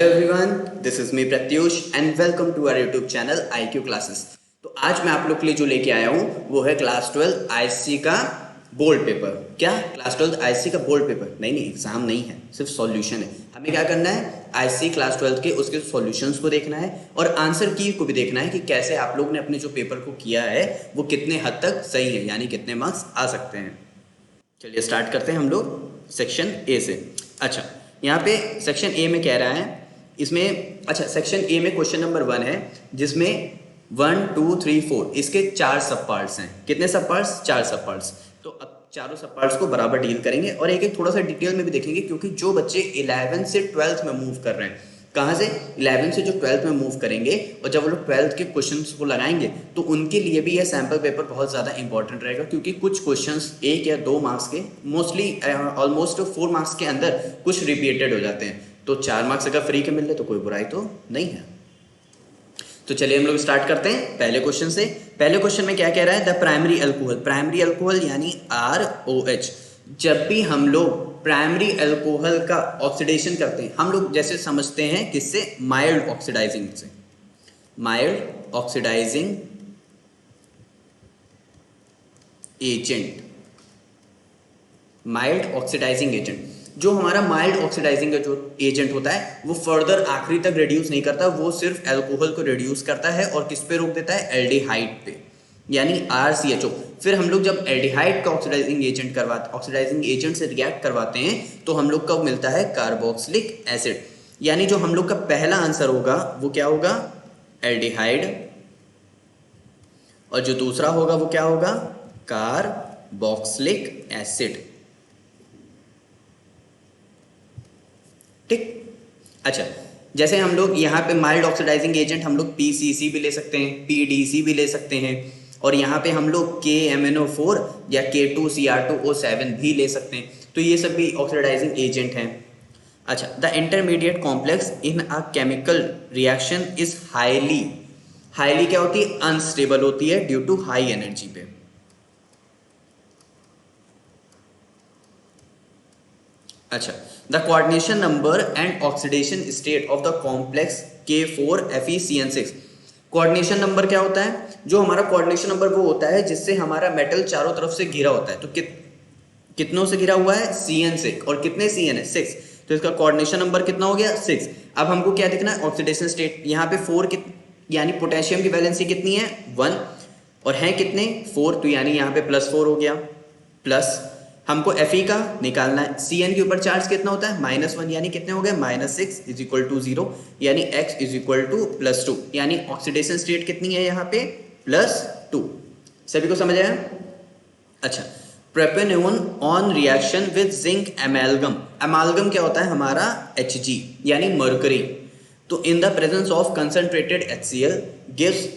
Hello everyone, this is me Pratyush and welcome to our YouTube channel IQ classes. तो आज मैं आप लोग के लिए जो लेके आया हूँ वो है क्लास 12 आईसी का बोर्ड पेपर। क्या क्लास 12 आईसी का बोर्ड पेपर? नहीं, एग्जाम नहीं है, सिर्फ सॉल्यूशन है। हमें क्या करना है, आईसी क्लास 12 के उसके सॉल्यूशंस को देखना है और आंसर की को भी देखना है कि कैसे आप लोग ने अपने जो पेपर को किया है वो कितने हद तक सही है, यानी कितने मार्क्स आ सकते हैं। चलिए स्टार्ट करते हैं हम लोग सेक्शन ए से। अच्छा, यहाँ पे सेक्शन ए में कह रहा है इसमें, अच्छा सेक्शन ए में क्वेश्चन नंबर 1 है जिसमें 1 2 3 4 इसके 4 सब पार्ट्स हैं। कितने सब पार्ट्स? 4 सब पार्ट्स। तो अब चारों सब पार्ट्स को बराबर डील करेंगे और एक एक थोड़ा सा डिटेल में भी देखेंगे, क्योंकि जो बच्चे 11 से 12th में मूव कर रहे हैं, कहाँ से 11 से जो 12th में मूव करेंगे और जब वो लोग 12th के क्वेश्चंस को लगाएंगे तो उनके लिए भी यह सैम्पल पेपर बहुत ज़्यादा इंपॉर्टेंट रहेगा, क्योंकि कुछ क्वेश्चंस 1 या 2 मार्क्स के, मोस्टली ऑलमोस्ट 4 मार्क्स के अंदर कुछ रिपीटेड हो जाते हैं। तो 4 मार्क्स अगर फ्री के मिल रहे तो कोई बुराई तो नहीं है। तो चलिए हम लोग स्टार्ट करते हैं पहले क्वेश्चन से। पहले क्वेश्चन में क्या कह रहा है, द प्राइमरी अल्कोहल यानी ROH। जब भी हम लोग प्राइमरी अल्कोहल का ऑक्सीडेशन करते हैं, हम लोग जैसे समझते हैं किससे, माइल्ड ऑक्सीडाइजिंग से। Mild oxidising agent, mild oxidising agent, जो हमारा माइल्ड ऑक्सीडाइजिंग जो एजेंट होता है वो फर्दर आखिरी तक रिड्यूस नहीं करता, वो सिर्फ अल्कोहल को रिड्यूस करता है और किस पे रोक देता है, एल्डिहाइड पे, यानी RCHO। फिर हम लोग जब एल्डिहाइड का ऑक्सीडाइजिंग एजेंट से रिएक्ट करवाते हैं तो हम लोग को मिलता है कार्बोक्सिलिक एसिड। यानी जो हम लोग का पहला आंसर होगा वो क्या होगा, एल्डिहाइड, और जो दूसरा होगा वो क्या होगा, कार्बोक्सिलिक एसिड। ठीक। अच्छा, जैसे हम लोग यहाँ पे माइल्ड ऑक्सीडाइजिंग एजेंट हम लोग PCC भी ले सकते हैं, PDC भी ले सकते हैं, और यहाँ पे हम लोग KMNO4 या K2Cr2O7 भी ले सकते हैं। तो ये सब भी ऑक्सीडाइजिंग एजेंट हैं। अच्छा, the intermediate complex in a chemical reaction is highly क्या होती है, अनस्टेबल होती है ड्यू टू हाई एनर्जी पे। अच्छा, the coordination number and oxidation state of the complex K4FeCN6। Coordination number क्या होता है, जो हमारा कोऑर्डिनेशन नंबर वो होता है जिससे हमारा मेटल चारों तरफ से घिरा होता है। तो कितनों से घिरा हुआ है, CN से, और कितने CN है, 6। तो इसका कोऑर्डिनेशन नंबर कितना हो गया, 6। अब हमको क्या देखना है, ऑक्सीडेशन स्टेट। यहाँ पे 4 यानी पोटेशियम की वैलेंसी कितनी है, 1, और है कितने, 4, तो यानी यहाँ पे +4 हो गया। प्लस हमको Fe का निकालना है, CN के ऊपर चार्ज कितना होता है, -1, यानी कितने हो गए, -6 = 0, यानी X = +2, यानी ऑक्सीडेशन स्टेट कितनी है यहाँ पे, +2। सभी को समझ आया? अच्छा, propanone on reaction with zinc एमालगम क्या होता है हमारा, Hg, यानी मर्करी। तो in the presence of concentrated HCl gives,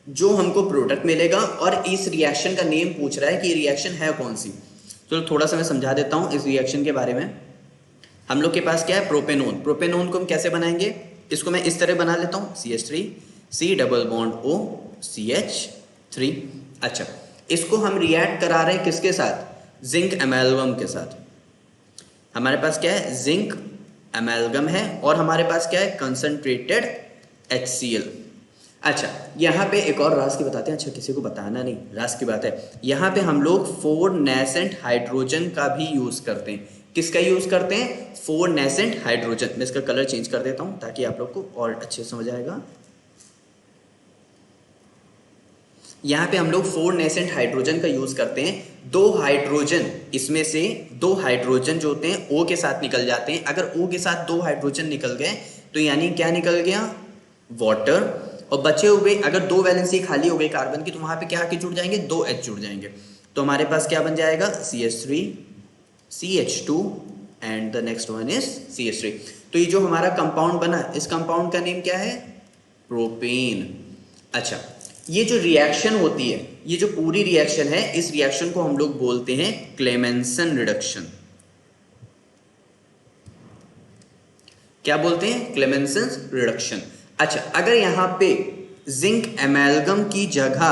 जो हमको प्रोडक्ट मिलेगा, और इस रिएक्शन का नेम पूछ रहा है कि रिएक्शन है कौन सी। तो थोड़ा सा मैं समझा देता हूँ इस रिएक्शन के बारे में। हम लोग के पास क्या है, प्रोपेनोन को हम कैसे बनाएंगे, इसको मैं इस तरह बना लेता हूँ, CH3 C double bond O CH3। अच्छा, इसको हम रिएक्ट करा रहे हैं किसके साथ, जिंक एमालगम के साथ। हमारे पास क्या है, जिंक एमालगम है, और हमारे पास क्या है, कंसंट्रेटेड HCl। अच्छा, यहाँ पे एक और राज की बताते हैं। अच्छा, किसी को बताना नहीं, राज की बात है। यहाँ पे हम लोग 4 नेसेंट हाइड्रोजन का भी यूज करते हैं। किसका यूज करते हैं, 4 नेसेंट हाइड्रोजन। मैं इसका कलर चेंज कर देता हूँ ताकि आप लोग को और अच्छे से समझ आएगा। यहाँ पे हम लोग 4 नेसेंट हाइड्रोजन का यूज करते हैं। 2 हाइड्रोजन, इसमें से 2 हाइड्रोजन जो होते हैं O के साथ निकल जाते हैं। अगर O के साथ 2 हाइड्रोजन निकल गए तो यानी क्या निकल गया, वाटर, और बचे हुए अगर 2 वैलेंसी खाली हो गई कार्बन की तो वहां पे क्या आके जुड़ जाएंगे, 2 H जुड़ जाएंगे। तो हमारे पास क्या बन जाएगा, CH3 CH2 and the next one is CH3। तो ये जो हमारा कंपाउंड बना, इस कंपाउंड का नेम क्या है, प्रोपेन। अच्छा, ये जो रिएक्शन होती है, ये जो पूरी रिएक्शन है, इस रिएक्शन को हम लोग बोलते हैं क्लेमेंसन रिडक्शन। क्या बोलते हैं, क्लेमेंसन रिडक्शन। अच्छा, अगर यहाँ पे जिंक एमालगम की जगह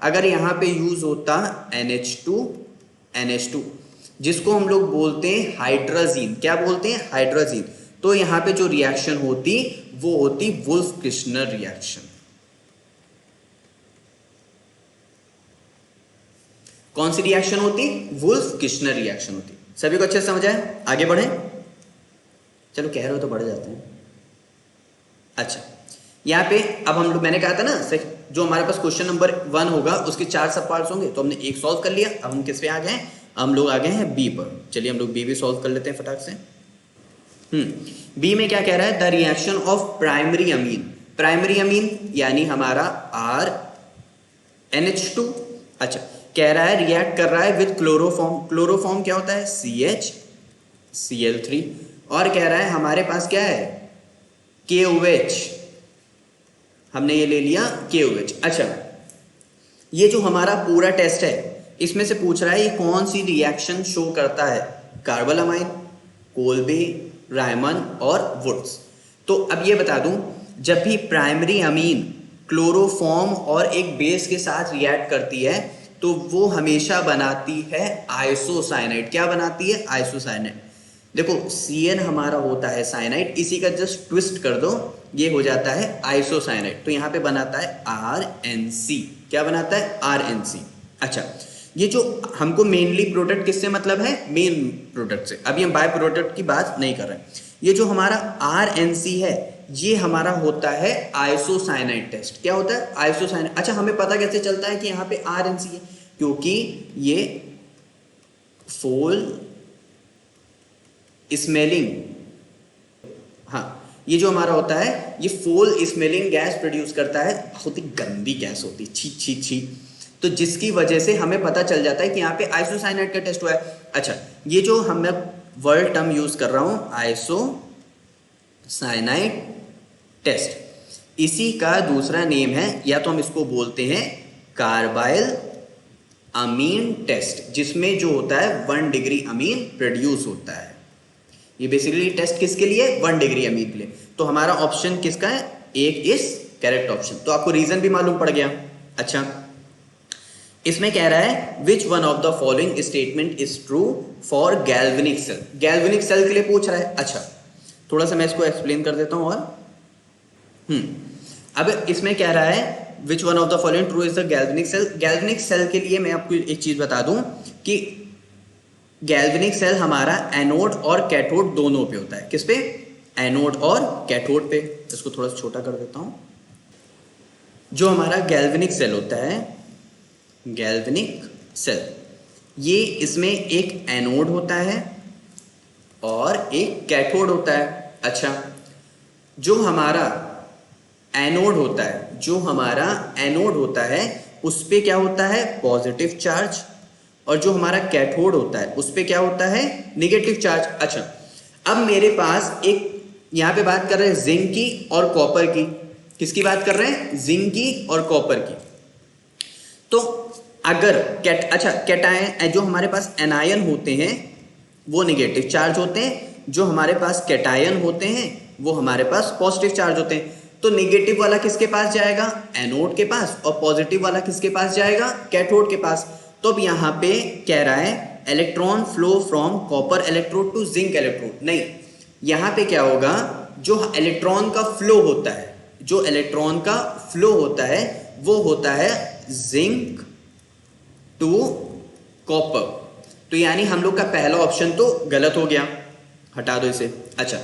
अगर यहाँ पे यूज होता NH2 जिसको हम लोग बोलते हैं हाइड्राजीन, क्या बोलते हैं, हाइड्राजीन, तो यहाँ पे जो रिएक्शन होती वो होती वुल्फ किर्शनर रिएक्शन। कौन सी रिएक्शन होती? वुल्फ किर्शनर रिएक्शन होती। सभी को अच्छे से समझ आए? आगे बढ़े, चलो कह रहे हो तो बढ़ जाते हैं। अच्छा, यहाँ पे अब हम लोग, मैंने कहा था ना जो हमारे पास क्वेश्चन नंबर 1 होगा उसके 4 सब पार्ट्स होंगे, तो हमने एक सॉल्व कर लिया। अब हम किस पे आ गए? हम लोग आ गए हैं बी पर। चलिए हम लोग बी भी सॉल्व कर लेते हैं फटाक से। बी में क्या कह रहा है? The reaction of primary amine, primary amine यानी हमारा आर NH2, अच्छा कह रहा है रिएक्ट कर रहा है विद क्लोरोफॉर्म। क्लोरोफॉर्म क्या होता है? CH Cl3। और कह रहा है हमारे पास क्या है? KOH, हमने ये ले लिया KOH। अच्छा, ये जो हमारा पूरा टेस्ट है इसमें से पूछ रहा है ये कौन सी रिएक्शन शो करता है? कार्बोलामाइन, कोल्बे, रायमन और वुड्स। तो अब ये बता दूं, जब भी प्राइमरी अमीन क्लोरोफॉर्म और एक बेस के साथ रिएक्ट करती है तो वो हमेशा बनाती है आइसोसाइनाइड। क्या बनाती है? आइसोसाइनाइड। देखो CN हमारा होता है साइनाइड, इसी का जस्ट ट्विस्ट कर दो, ये हो जाता है आइसोसाइनाइड। तो यहाँ पे बनाता है RNC। क्या बनाता है? RNC। अच्छा, ये जो हमको मेनली प्रोडक्ट किससे मतलब है? मेन प्रोडक्ट से। अभी हम बाय प्रोडक्ट की बात नहीं कर रहे हैं। ये जो हमारा RNC है ये हमारा होता है आइसोसाइनाइड टेस्ट। क्या होता है? आइसोसाइनाइड। अच्छा, हमें पता कैसे चलता है कि यहाँ पे RNC है? क्योंकि ये फोल स्मेलिंग, हाँ ये जो हमारा होता है ये फोल स्मेलिंग गैस प्रोड्यूस करता है। बहुत ही गंदी गैस होती है, छी छी छी। तो जिसकी वजह से हमें पता चल जाता है कि यहाँ पे आइसोसाइनाइड का टेस्ट हुआ है। अच्छा, ये जो मैं वर्ड टर्म यूज कर रहा हूं आइसोसाइनाइड टेस्ट, इसी का दूसरा नेम है, या तो हम इसको बोलते हैं कार्बाइल अमीन टेस्ट, जिसमें जो होता है 1 डिग्री अमीन प्रोड्यूस होता है। ये बेसिकली टेस्ट किसके लिए? 1 डिग्री अमीन के लिए। तो हमारा ऑप्शन किसका है? एक इज करेक्ट ऑप्शन। तो आपको रीजन भी मालूम पड़ गया। अच्छा, इसमें कह रहा है which one of the following statement is true for galvanic cell. Galvanic cell के लिए पूछ रहा है। अच्छा, थोड़ा सा मैं इसको एक्सप्लेन कर देता हूं। और अब इसमें कह रहा है which one of the following true is the galvanic cell. Galvanic cell के लिए मैं आपको एक चीज बता दूं कि गैल्वेनिक सेल हमारा एनोड और कैथोड दोनों पे होता है। किस पे? एनोड और कैथोड पे। इसको थोड़ा सा छोटा कर देता हूं। जो हमारा गैल्वेनिक सेल होता है, गैल्वेनिक सेल, ये इसमें एक एनोड होता है और एक कैथोड होता है। अच्छा, जो हमारा एनोड होता है, जो हमारा एनोड होता है उस पे क्या होता है? Positive charge. और जो हमारा कैथोड होता है उस पे क्या होता है? Negative charge. अच्छा, अब मेरे पास एक यहाँ पे बात कर रहे हैं जिंक की और कॉपर की। किसकी बात कर रहे हैं? जिंक की और कॉपर की। तो अगर कैटायन, जो हमारे पास एनायन होते हैं वो नेगेटिव चार्ज होते हैं, जो हमारे पास कैटायन होते हैं वो हमारे पास पॉजिटिव चार्ज होते हैं। तो नेगेटिव वाला किसके पास जाएगा? एनोड के पास। और पॉजिटिव वाला किसके पास जाएगा? कैथोड के पास। तो अब यहाँ पे कह रहा है electron flow from copper electrode to zinc electrode. नहीं, यहाँ पे क्या होगा? जो इलेक्ट्रॉन का फ्लो होता है, जो इलेक्ट्रॉन का फ्लो होता है वो होता है जिंक टू कॉपर। तो यानी हम लोग का पहला ऑप्शन तो गलत हो गया, हटा दो इसे। अच्छा,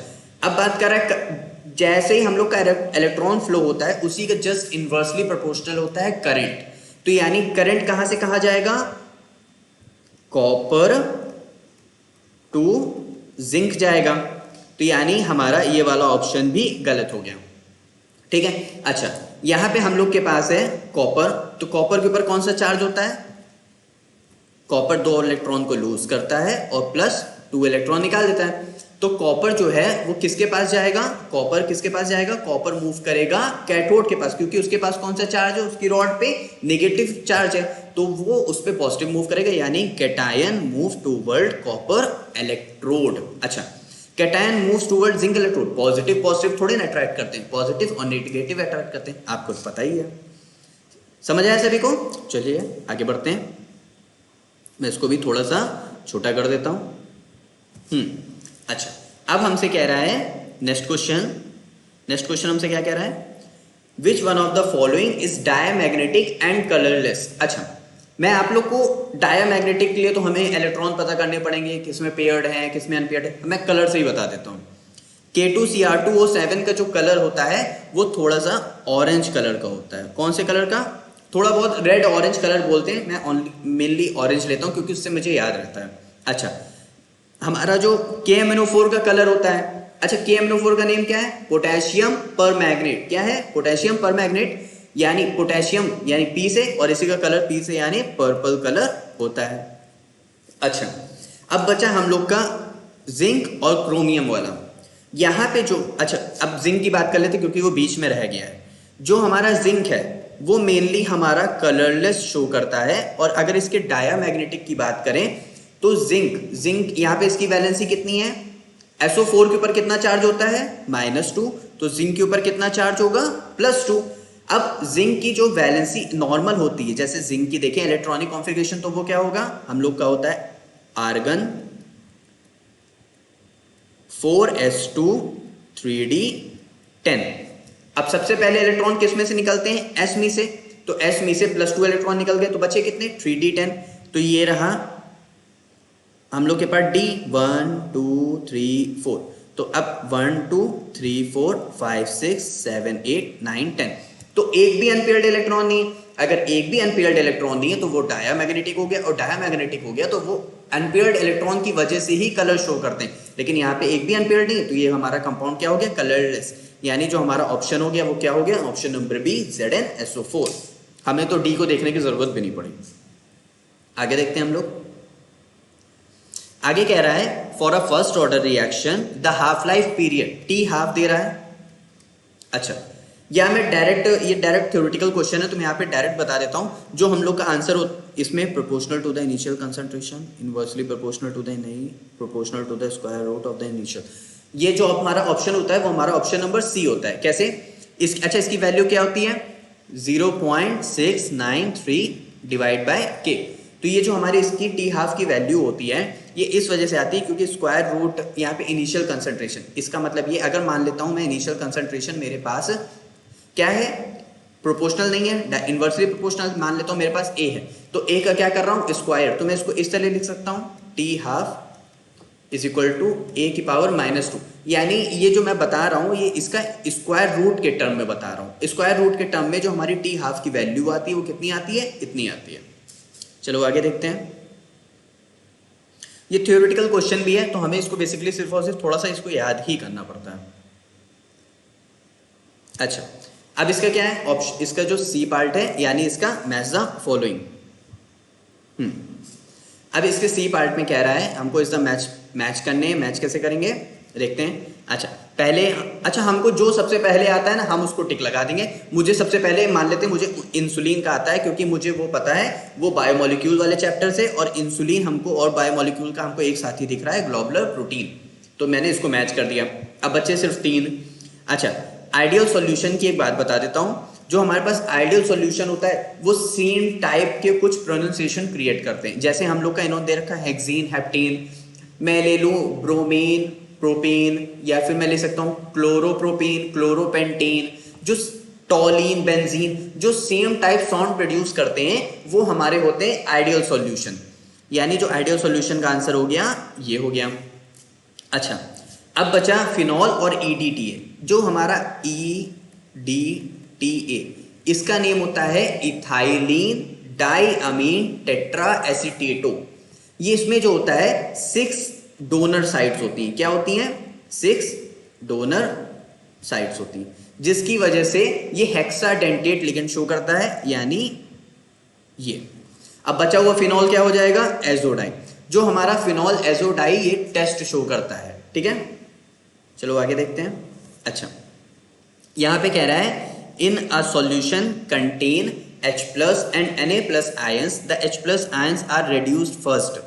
अब बात कर रहा है जैसे ही हम लोग का इलेक्ट्रॉन फ्लो होता है उसी का जस्ट इनवर्सली प्रोपोर्शनल होता है करंट। तो यानी करंट कहां से कहां जाएगा? कॉपर टू जिंक जाएगा। तो यानी हमारा ये वाला ऑप्शन भी गलत हो गया। ठीक है। अच्छा, यहां पे हम लोग के पास है कॉपर। तो कॉपर के ऊपर कौन सा चार्ज होता है? कॉपर 2 इलेक्ट्रॉन को लूज करता है और प्लस 2 इलेक्ट्रॉन निकाल देता है। तो कॉपर जो है वो किसके पास जाएगा? कॉपर किसके पास जाएगा? कॉपर मूव करेगा कैथोड के पास, क्योंकि उसके पास कौन सा चार्ज है? उसकी रॉड पे नेगेटिव चार्ज है, तो वो उस पे पॉजिटिव मूव करेगा, यानी cation move toward copper electrode. अच्छा, cation moves toward zinc electrode. Positive positive थोड़े ना अट्रैक्ट करते हैं, पॉजिटिव और नेगेटिव अट्रैक्ट करते हैं, आपको पता ही है। समझ आया सभी को? चलिए आगे बढ़ते हैं। मैं इसको भी थोड़ा सा छोटा कर देता हूं। अच्छा, अब हमसे कह रहा है नेक्स्ट क्वेश्चन हमसे क्या कह रहा है, which one of the following is diamagnetic and colourless. अच्छा, मैं आप लोग को डायमैग्नेटिक के लिए तो हमें इलेक्ट्रॉन पता करने पड़ेंगे, किसमें पेयर्ड है किसमें अनपेयर्ड है। मैं कलर से ही बता देता हूँ। K2Cr2O7 का जो कलर होता है वो थोड़ा सा ऑरेंज कलर का होता है। कौन से कलर का? थोड़ा बहुत रेड ऑरेंज कलर बोलते हैं, मैं मेनली ऑरेंज लेता हूँ क्योंकि उससे मुझे याद रहता है। अच्छा, हमारा जो KMnO4 का कलर होता है, अच्छा KMnO4 का नेम क्या है? पोटेशियम परमैग्नेट। क्या है? पोटेशियम परमैग्नेट, यानी पोटेशियम यानी P से, और इसी का कलर P से यानी पर्पल कलर होता है। अच्छा, अब बचा हम लोग का जिंक और क्रोमियम वाला। यहाँ पे जो, अच्छा अब जिंक की बात कर लेते क्योंकि वो बीच में रह गया है। जो हमारा जिंक है वो मेनली हमारा कलरलेस शो करता है, और अगर इसके डायमैग्नेटिक की बात करें तो जिंक यहाँ पे इसकी वैलेंसी कितनी है? SO4 के ऊपर कितना चार्ज होता है? -2। तो जिंक के ऊपर कितना चार्ज होगा? +2। अब जिंक की जो वैलेंसी नॉर्मल होती है, जैसे जिंक की देखें इलेक्ट्रॉनिक कॉन्फ़िगरेशन, तो वो क्या होगा हम लोग का? होता है आर्गन 4s2 3d10। अब सबसे पहले इलेक्ट्रॉन किस में से निकलते हैं? s में से। तो s में से +2 इलेक्ट्रॉन निकल गए, तो बचे कितने? 3d10। तो ये रहा हम लोग के पास d 1 2 3 4। तो अब 1 2 3 4 5 6 7 8 9 10। तो एक भी अनपेयर्ड इलेक्ट्रॉन नहीं। अगर एक भी अनपेयर्ड इलेक्ट्रॉन नहीं है तो वो डायमैग्नेटिक हो गया, और डायमैग्नेटिक हो गया तो वो अनपेयर्ड इलेक्ट्रॉन की वजह से ही कलर शो करते हैं। लेकिन यहाँ पे एक भी अनपेयर्ड नहीं है, तो ये हमारा कंपाउंड क्या हो गया? कलरलेस। यानी जो हमारा ऑप्शन हो गया वो क्या हो गया? Option number B ZnSO4। हमें तो डी को देखने की जरूरत भी नहीं पड़ी। आगे देखते हैं हम लोग। आगे कह रहा है for a first order reaction the half life period T half दे रहा है। अच्छा, या मैं ये डायरेक्ट थ्योरेटिकल क्वेश्चन है तो मैं यहाँ पे डायरेक्ट बता देता हूँ। जो हम लोग का आंसर हो इसमें proportional to the initial concentration, inversely proportional to the नहीं, proportional to the square root of the initial. ये जो हमारा ऑप्शन होता है वो हमारा ऑप्शन नंबर सी होता है। कैसे? अच्छा, इसकी वैल्यू क्या होती है? 0.693 डिवाइड बाय के। तो ये जो हमारी इसकी टी हाफ की वैल्यू होती है ये इस वजह से आती है क्योंकि स्क्वायर रूट यहाँ पे इनिशियल कंसंट्रेशन। इसका मतलब ये, अगर मान लेता हूँ मैं इनिशियल कंसंट्रेशन मेरे पास क्या है? प्रोपोर्शनल नहीं है, इनवर्सली प्रोपोर्शनल मान लेता हूँ मेरे पास ए है, तो ए का क्या कर रहा हूँ? स्क्वायर। तो मैं इसको इस तरह लिख सकता हूँ T half is equal to A की पावर -2। यानी ये जो मैं बता रहा हूँ ये इसका स्क्वायर रूट के टर्म में बता रहा हूँ। स्क्वायर रूट के टर्म में जो हमारी टी हाफ की वैल्यू आती है वो कितनी आती है? इतनी आती है। चलो आगे देखते हैं। ये थ्योरेटिकल क्वेश्चन भी है तो हमें इसको बेसिकली सिर्फ और सिर्फ थोड़ा सा इसको याद ही करना पड़ता है। अच्छा, अब इसका क्या है ऑप्शन? इसका जो सी पार्ट है यानी इसका मैच द फॉलोइंग। अब इसके सी पार्ट में कह रहा है हमको इसका मैच करने हैं। मैच कैसे करेंगे देखते हैं। अच्छा हमको जो सबसे पहले आता है ना हम उसको टिक लगा देंगे। मुझे सबसे पहले मान लेते हैं मुझे इंसुलिन का आता है क्योंकि मुझे वो पता है, वो बायोमोलिक्यूल वाले चैप्टर से, और इंसुलिन हमको और बायोमोलिक्यूल का हमको एक साथ ही दिख रहा है, ग्लोबुलर प्रोटीन। तो मैंने इसको मैच कर दिया। अब बच्चे सिर्फ 3। अच्छा, आइडियल सॉल्यूशन की एक बात बता देता हूँ। जो हमारे पास आइडियल सॉल्यूशन होता है वो सेम टाइप के कुछ प्रोनाउंसिएशन क्रिएट करते हैं। जैसे हम लोग का इन्होंने दे रखा है हेक्सीन, हेप्टेन, मैं ले लूँ ब्रोमीन, प्रोपेन, या फिर मैं ले सकता हूँ क्लोरोप्रोपेन, क्लोरोपेंटेन, जो टॉलिन, बेंजीन, जो सेम टाइप साउंड प्रोड्यूस करते हैं वो हमारे होते हैं आइडियल सॉल्यूशन। यानी जो आइडियल सॉल्यूशन का आंसर हो गया ये हो गया। अच्छा, अब बचा फिनॉल और EDTA। जो हमारा EDTA इसका नेम होता है इथाइलिन डाइअमीन टेट्रा एसीटेटो। ये इसमें जो होता है 6 डोनर साइट्स होती हैं। क्या होती हैं? 6 डोनर साइट्स होती हैं, जिसकी वजह से ये हेक्साडेंटेट लिगेंड शो करता है, यानी ये। अब बचा हुआ फिनॉल क्या हो जाएगा? एजोडाई। जो हमारा फिनॉल एजोडाई ये टेस्ट शो करता है। ठीक है, चलो आगे देखते हैं। अच्छा, यहां पे कह रहा है in a solution contain H+ and Na+ ions, the H+ ions are reduced first।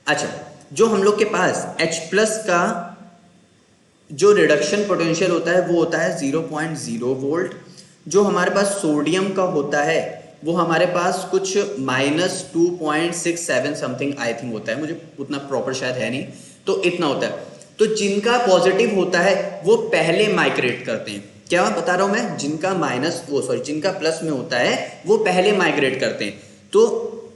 अच्छा, जो हम लोग के पास H+ का जो रिडक्शन पोटेंशियल होता है वो होता है 0.0 वोल्ट। जो हमारे पास सोडियम का होता है वो हमारे पास कुछ -2.67 समथिंग आई थिंक होता है, मुझे उतना प्रॉपर शायद है नहीं, तो इतना होता है। तो जिनका पॉजिटिव होता है वो पहले माइग्रेट करते हैं। क्या बता रहा हूं मैं, जिनका जिनका प्लस में होता है वो पहले माइग्रेट करते हैं। तो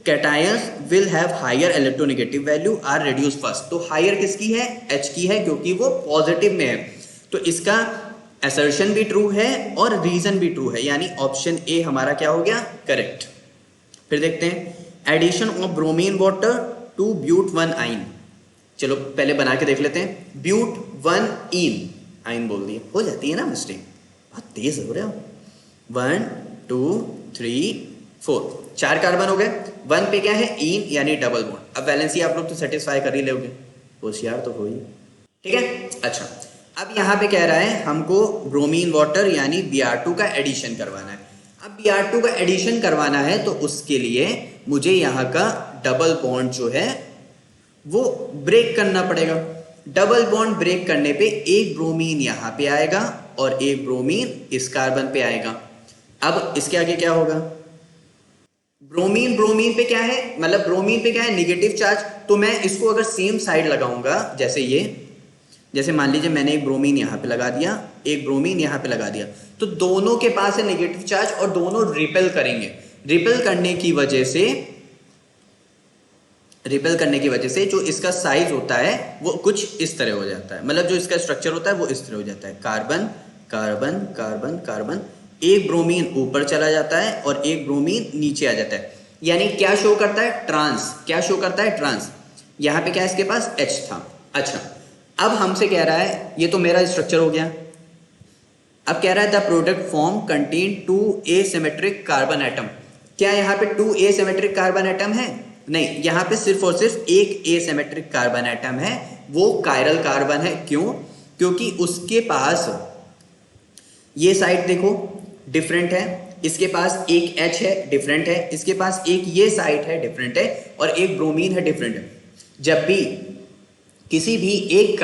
cations will have higher electronegative value are reduce first. तो हायर किसकी है, H की है, क्योंकि वो पॉजिटिव में है। तो इसका असर्शन भी ट्रू है और रीजन भी ट्रू है, यानी ऑप्शन ए हमारा क्या हो गया, करेक्ट। फिर देखते हैं addition of bromine water to but 1 yne. चलो पहले बना के देख लेते हैं। ब्यूट 1 इन, आइन बोल दिए, हो जाती है ना मिस्टेक, बहुत तेज हो रहे हो। 1 2 3 4, 4 कार्बन हो गए। 1 पे क्या है, इन यानी डबल बॉन्ड। अब वैलेंसी आप लोग तो सेटिस्फाई कर ही लोगे, होशियार तो हो ही, ठीक है। अच्छा, अब यहाँ पे कह रहा है हमको ब्रोमीन वाटर यानी Br2 का एडिशन करवाना है। अब Br2 का एडिशन करवाना है तो उसके लिए मुझे यहाँ का डबल बॉन्ड जो है वो ब्रेक करना पड़ेगा। डबल बॉन्ड ब्रेक करने पे एक ब्रोमीन यहाँ पे आएगा और एक ब्रोमीन इस कार्बन पे आएगा। अब इसके आगे क्या होगा, ब्रोमीन पे क्या है, मतलब ब्रोमीन पे क्या है, निगेटिव चार्ज। तो मैं इसको अगर सेम साइड लगाऊंगा, जैसे मान लीजिए मैंने एक ब्रोमीन यहाँ पे लगा दिया, एक ब्रोमीन यहाँ पे लगा दिया, तो दोनों के पास है नेगेटिव चार्ज और दोनों रिपेल करेंगे। रिपेल करने की वजह से जो इसका साइज होता है वो कुछ इस तरह हो जाता है, मतलब जो इसका स्ट्रक्चर होता है वो इस तरह हो जाता है। कार्बन कार्बन कार्बन कार्बन, एक ब्रोमीन ऊपर चला जाता है और एक ब्रोमीन नीचे आ जाता है, यानी क्या शो करता है, ट्रांस। क्या शो करता है, ट्रांस। यहाँ पे क्या है, इसके पास H था। अच्छा, अब हमसे कह रहा है, ये तो मेरा स्ट्रक्चर हो गया। अब कह रहा है the product form contain 2 asymmetric carbon atom. क्या यहाँ पे 2 एसिमेट्रिक कार्बन एटम है, नहीं, यहाँ पे सिर्फ और सिर्फ एक एसिमेट्रिक कार्बन एटम है, वो कायरल कार्बन है। क्यों, क्योंकि उसके पास ये साइड देखो डिफरेंट है, इसके पास एक H है, डिफरेंट है, इसके पास एक ये साइड है, डिफरेंट है, और एक ब्रोमीन है, डिफरेंट है। जब भी किसी भी एक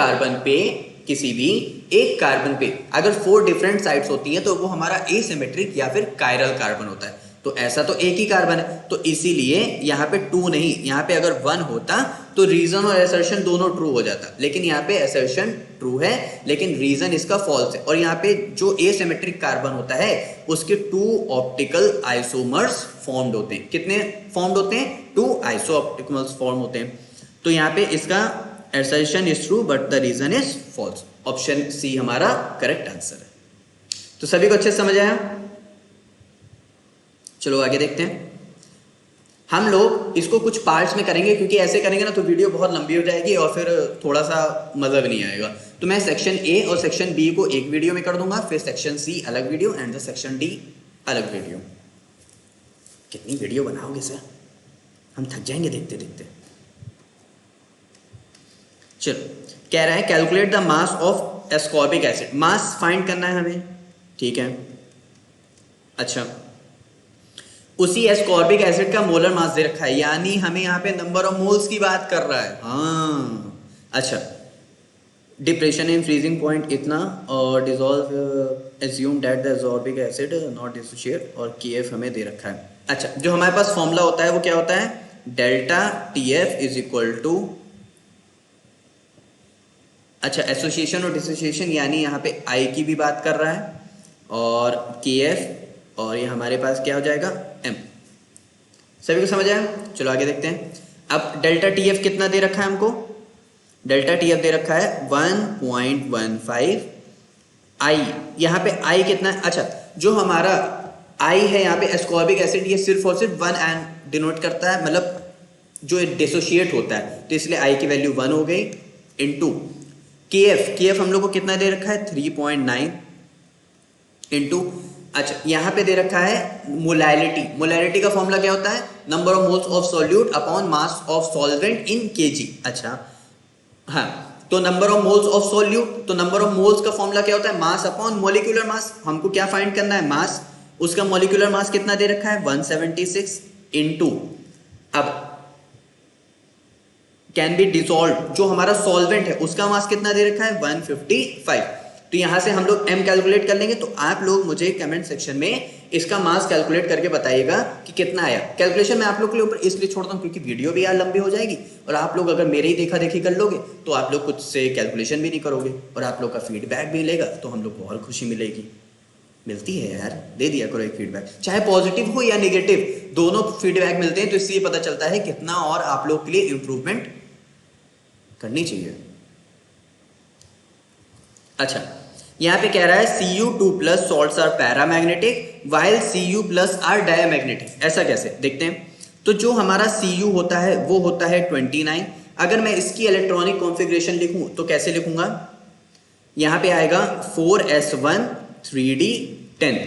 कार्बन पे अगर 4 डिफरेंट साइड्स होती हैं तो वो हमारा एसिमेट्रिक या फिर कायरल कार्बन होता है। तो ऐसा तो एक ही कार्बन है, तो इसीलिए यहाँ पे 2 नहीं, यहाँ पे अगर 1 होता तो रीजन और असर्शन दोनों ट्रू हो जाता, लेकिन यहाँ पे असर्शन ट्रू है लेकिन रीजन इसका फॉल्स है। और यहाँ पे जो एसिमेट्रिक कार्बन होता है उसके 2 ऑप्टिकल आइसोमर्स फॉर्म्ड होते हैं। कितने फॉर्म्ड होते हैं, 2 आइसो ऑप्टिकल्स फॉर्म होते हैं। तो यहाँ पे इसका assertion is true but the reason is false। Option C हमारा करेक्ट आंसर है। तो सभी को अच्छे से समझ आया, चलो आगे देखते हैं। हम लोग इसको कुछ पार्ट्स में करेंगे, क्योंकि ऐसे करेंगे ना तो वीडियो बहुत लंबी हो जाएगी और फिर थोड़ा सा मजा भी नहीं आएगा। तो मैं सेक्शन ए और सेक्शन बी को एक वीडियो में कर दूंगा, फिर सेक्शन सी अलग वीडियो एंड सेक्शन डी अलग वीडियो। कितनी वीडियो बनाओगे सर, हम थक जाएंगे देखते देखते। चलो, कह रहा है calculate the mass of ascorbic acid. Mass find करना है हमें, ठीक है। अच्छा, उसी एस्कॉर्बिक एसिड का मोलर मास दे रखा है, यानी हमें यहाँ पे नंबर ऑफ मोल्स की बात कर रहा है। हाँ, अच्छा, डिप्रेशन इन फ्रीजिंग पॉइंट इतना, और dissolve assume that the ascorbic acid not dissociate, और KF हमें दे रखा है। अच्छा, जो हमारे पास फॉर्मूला होता है वो क्या होता है, delta TF is equal to, अच्छा, एसोसिएशन और डिसोसिएशन, यानी यहाँ पे I की भी बात कर रहा है, और KF, और ये हमारे पास क्या हो जाएगा, M। सभी को समझ आया, चलो आगे देखते हैं। अब डेल्टा TF कितना दे रखा है हमको, डेल्टा TF दे रखा है 1.15। I, यहाँ पे I कितना है, अच्छा, जो हमारा I है यहाँ पे एस्कॉर्बिक एसिड, ये सिर्फ और सिर्फ 1 एन डिनोट करता है, मतलब जो डिसोशिएट होता है, तो इसलिए I की वैल्यू 1 हो गई, इनटू KF हम लोग को कितना दे रखा है 3.9 इंटू, अच्छा, यहाँ पे दे रखा है मोलैरिटी का फॉर्मूला क्या होता है, number of moles of solute upon mass of solvent in kg। अच्छा, हाँ, तो number of moles of solute, तो नंबर ऑफ मोल्स का फॉर्मूला क्या होता है, मास अपॉन मॉलिक्यूलर मास। हमको क्या फाइंड करना है, मास, उसका मॉलिक्यूलर मास कितना दे रखा है 176 इंटू, अब कैन बी डिसॉल्व, जो हमारा सॉल्वेंट है उसका मास कितना दे रखा है 155। तो यहाँ से हम लोग m कैलकुलेट कर लेंगे। तो आप लोग मुझे कमेंट सेक्शन में इसका मास कैलकुलेट करके बताइएगा कि कितना आया। कैलकुलेशन मैं आप लोग के लिए ऊपर इसलिए छोड़ता हूँ क्योंकि वीडियो भी यार लंबी हो जाएगी, और आप लोग अगर मेरे ही देखा देखी कर लोगे तो आप लोग खुद से कैलकुलेशन भी नहीं करोगे, और आप लोग का फीडबैक भी मिलेगा तो हम लोग को और खुशी मिलेगी। मिलती है यार, दे दिया करो एक फीडबैक, चाहे पॉजिटिव हो या नेगेटिव, दोनों फीडबैक मिलते हैं तो इससे पता चलता है कितना और आप लोग के लिए इंप्रूवमेंट करनी चाहिए। अच्छा, यहाँ पे कह रहा है Cu2+ salts are paramagnetic while Cu+ are diamagnetic। ऐसा कैसे देखते हैं। तो जो हमारा Cu होता है वो होता है 29। अगर मैं इसकी इलेक्ट्रॉनिक कॉन्फ़िगरेशन लिखूं तो कैसे लिखूंगा, यहाँ पे आएगा 4s1 3d10।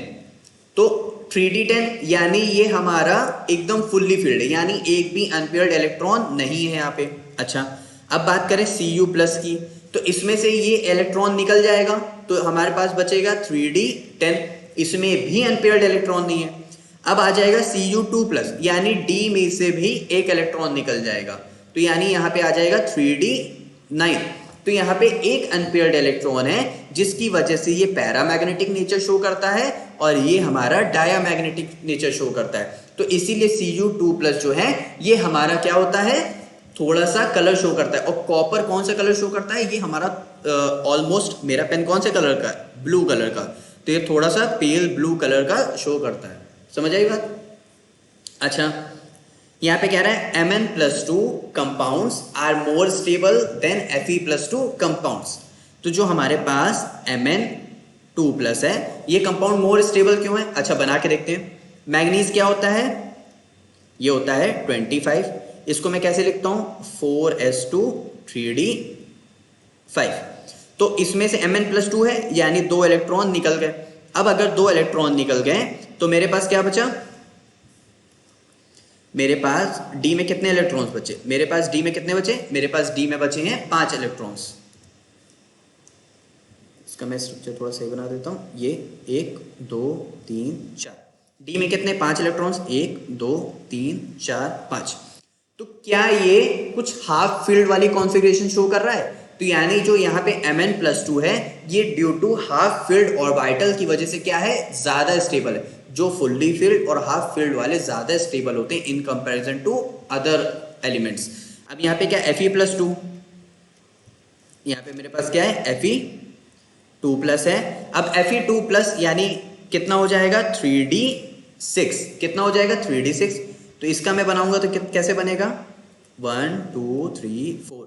तो 3d10 यानी ये हमारा एकदम फुल्ली फिल्ड है, यानी एक भी अनपेयर्ड इलेक्ट्रॉन नहीं है यहाँ पे। अच्छा, अब बात करें Cu+ की, तो इसमें से ये इलेक्ट्रॉन निकल जाएगा तो हमारे पास बचेगा 3d10, इसमें भी अनपेयर्ड इलेक्ट्रॉन नहीं है। अब आ जाएगा Cu2+, यानी D में से भी एक इलेक्ट्रॉन निकल जाएगा, तो यानी यहाँ पे आ जाएगा 3d9। तो यहाँ पे एक अनपेयर्ड इलेक्ट्रॉन है जिसकी वजह से ये पैरामैग्नेटिक नेचर शो करता है और ये हमारा डायामैग्नेटिक नेचर शो करता है। तो इसीलिए Cu2+ जो है ये हमारा क्या होता है, थोड़ा सा कलर शो करता है। और कॉपर कौन सा कलर शो करता है, ये हमारा ऑलमोस्ट, मेरा पेन कौन से कलर का है, ब्लू कलर का, तो ये थोड़ा सा पेल ब्लू कलर का शो करता है। समझ आई बात। अच्छा, यहाँ पे कह रहा है Mn+2 compounds are more stable than Fe+2 compounds. तो जो हमारे पास Mn2+ है ये कंपाउंड मोर स्टेबल क्यों है, अच्छा बना के देखते हैं। मैग्नीज क्या होता है, ये होता है 25, इसको मैं कैसे लिखता हूं 4s2 3d5। तो इसमें से Mn+2 है यानी 2 इलेक्ट्रॉन निकल गए। अब अगर 2 इलेक्ट्रॉन निकल गए तो मेरे पास क्या बचा, मेरे पास D में कितने इलेक्ट्रॉन्स बचे, मेरे पास D में कितने बचे, मेरे पास D में बचे हैं 5 इलेक्ट्रॉन्स। इसका मैं स्ट्रक्चर थोड़ा सही बना देता हूं, ये 1 2 3 4, D में कितने 5 इलेक्ट्रॉन्स, 1 2 3 4 5। तो क्या ये कुछ हाफ फील्ड वाली कॉन्फ़िगरेशन शो कर रहा है, तो यानी जो यहाँ पे Mn+2 है ये due to half filled orbital की वजह से क्या है, ज्यादा स्टेबल है। जो फुल्ली फील्ड और हाफ फील्ड वाले ज्यादा स्टेबल होते हैं in comparison to other elements. अब यहाँ पे क्या Fe+2, यहाँ पे मेरे पास क्या है Fe2+ है। अब Fe2+ यानी कितना हो जाएगा 3d6, कितना हो जाएगा 3d6। तो इसका मैं बनाऊंगा तो कैसे बनेगा 1 2 3 4,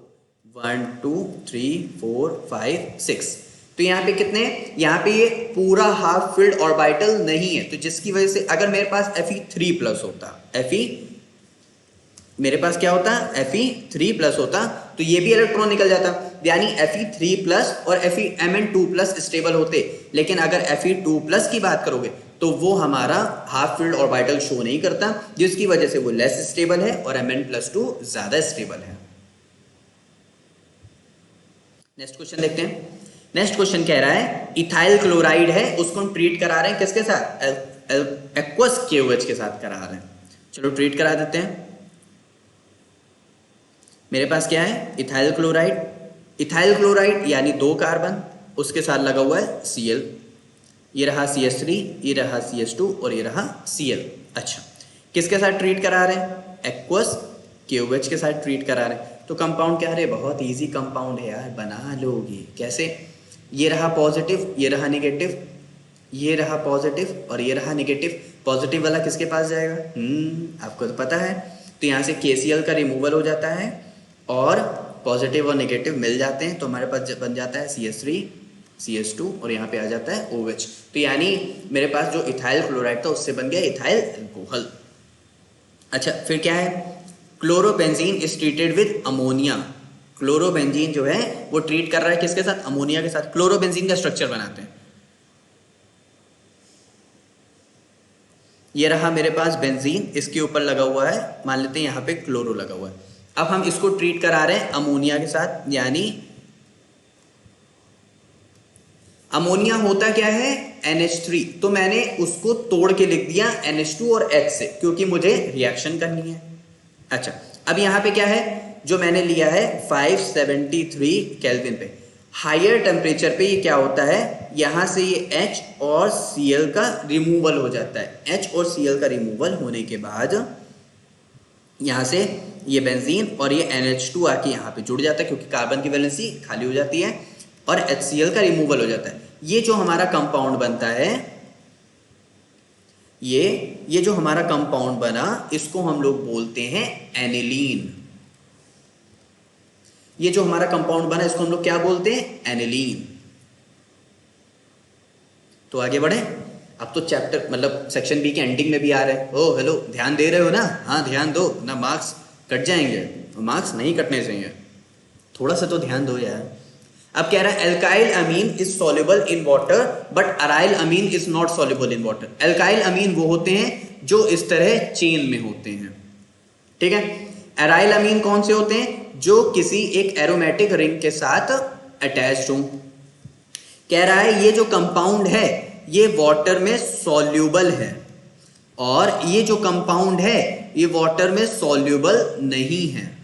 1 2 3 4 5 6। तो यहाँ पे कितने, यहाँ पे ये पूरा हाफ फील्ड ऑर्बिटल नहीं है, तो जिसकी वजह से अगर मेरे पास Fe3+ होता, मेरे पास क्या होता Fe3+ होता तो ये भी इलेक्ट्रॉन निकल जाता, यानी Fe3+ और Mn2+ स्टेबल होते। लेकिन अगर Fe2+ की बात करोगे तो वो हमारा हाफ फील्ड ऑर्बिटल शो नहीं करता, जिसकी वजह से वो लेस स्टेबल है और Mn+2 ज्यादा स्टेबल है। नेक्स्ट क्वेश्चन देखते हैं। नेक्स्ट क्वेश्चन कह रहा है इथाइल क्लोराइड है, उसको हम ट्रीट करा रहे हैं किसके साथ, एक्वस KOH के साथ करा रहे हैं। चलो ट्रीट करा देते हैं। मेरे पास क्या है इथाइल क्लोराइड, इथाइल क्लोराइड यानी 2 कार्बन, उसके साथ लगा हुआ है Cl, ये रहा CH3, ये रहा CH2 और ये रहा Cl। अच्छा, किसके साथ ट्रीट करा रहे हैं, एक्वस KOH के साथ ट्रीट करा रहे हैं। तो कंपाउंड क्या है, बहुत इजी कंपाउंड है यार, बना लोगे कैसे। ये रहा पॉजिटिव, ये रहा नेगेटिव, ये रहा पॉजिटिव और ये रहा नेगेटिव। पॉजिटिव वाला किसके पास जाएगा, आपको तो पता है। तो यहाँ से KCl का रिमूवल हो जाता है और पॉजिटिव और नेगेटिव मिल जाते हैं, तो हमारे पास बन जाता है CH3 CH2 और यहाँ पे आ जाता है OH। तो यानी मेरे पास जो इथाइल क्लोराइड था उससे बन गया इथाइल अल्कोहल। अच्छा, फिर क्या है, chlorobenzene is treated with ammonia. Chlorobenzene जो है वो ट्रीट कर रहा है किसके साथ, अमोनिया के साथ। क्लोरोबेंजीन का स्ट्रक्चर बनाते हैं, ये रहा मेरे पास बेंजीन, इसके ऊपर लगा हुआ है, मान लेते हैं यहाँ पे क्लोरो लगा हुआ है। अब हम इसको ट्रीट करा रहे हैं अमोनिया के साथ, यानी अमोनिया होता क्या है NH3, तो मैंने उसको तोड़ के लिख दिया NH2 और H से, क्योंकि मुझे रिएक्शन करनी है। अच्छा, अब यहाँ पे क्या है, जो मैंने लिया है 573 केल्विन पे, हायर टेम्परेचर पे ये क्या होता है, यहाँ से ये H और Cl का रिमूवल हो जाता है। H और Cl का रिमूवल होने के बाद यहाँ से ये बेंजीन और ये NH2 आके यहाँ पे जुड़ जाता है, क्योंकि कार्बन की वैलेंसी खाली हो जाती है और HCl का रिमूवल हो जाता है। ये जो हमारा कंपाउंड बनता है, ये जो हमारा कंपाउंड बना, इसको हम लोग बोलते हैं एनिलीन। ये जो हमारा कंपाउंड बना, इसको हम लोग क्या बोलते हैं, एनिलीन। तो आगे बढ़े। अब तो चैप्टर मतलब सेक्शन बी के एंडिंग में भी आ रहे हैं। ओ हेलो, ध्यान दे रहे हो ना? हाँ ध्यान दो ना, मार्क्स कट जाएंगे। मार्क्स नहीं कटने चाहिए, थोड़ा सा तो ध्यान दो यार। अब कह रहा है alkyl amine is soluble in water but aryl amine is not soluble in water. Alkyl amine वो होते हैं जो इस तरह चेन में होते हैं, ठीक है। अराइल अमीन कौन से होते हैं, जो किसी एक एरोमेटिक रिंग के साथ अटैच्ड हों। कह रहा है ये जो कंपाउंड है ये वाटर में सॉल्युबल है, और ये जो कंपाउंड है ये वाटर में सॉल्युबल नहीं है।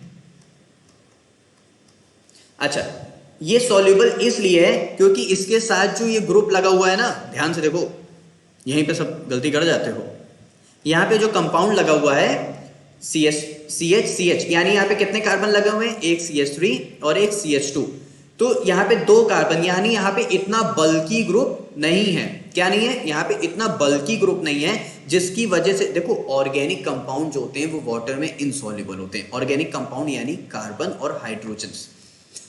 अच्छा, ये सॉल्युबल इसलिए है क्योंकि इसके साथ जो ये ग्रुप लगा हुआ है ना, ध्यान से देखो, यहीं पे सब गलती कर जाते हो। यहां पे जो कंपाउंड लगा हुआ है CH, यानी यहाँ पे कितने कार्बन लगे हुए हैं, एक CH3 और एक CH2। तो यहाँ पे 2 कार्बन, यानी यहाँ पे इतना बल्की ग्रुप नहीं है। क्या नहीं है, यहाँ पे इतना बल्की ग्रुप नहीं है, जिसकी वजह से देखो ऑर्गेनिक कंपाउंड जो होते हैं वो वाटर में इनसॉल्युबल होते हैं। ऑर्गेनिक कंपाउंड यानी कार्बन और हाइड्रोजन,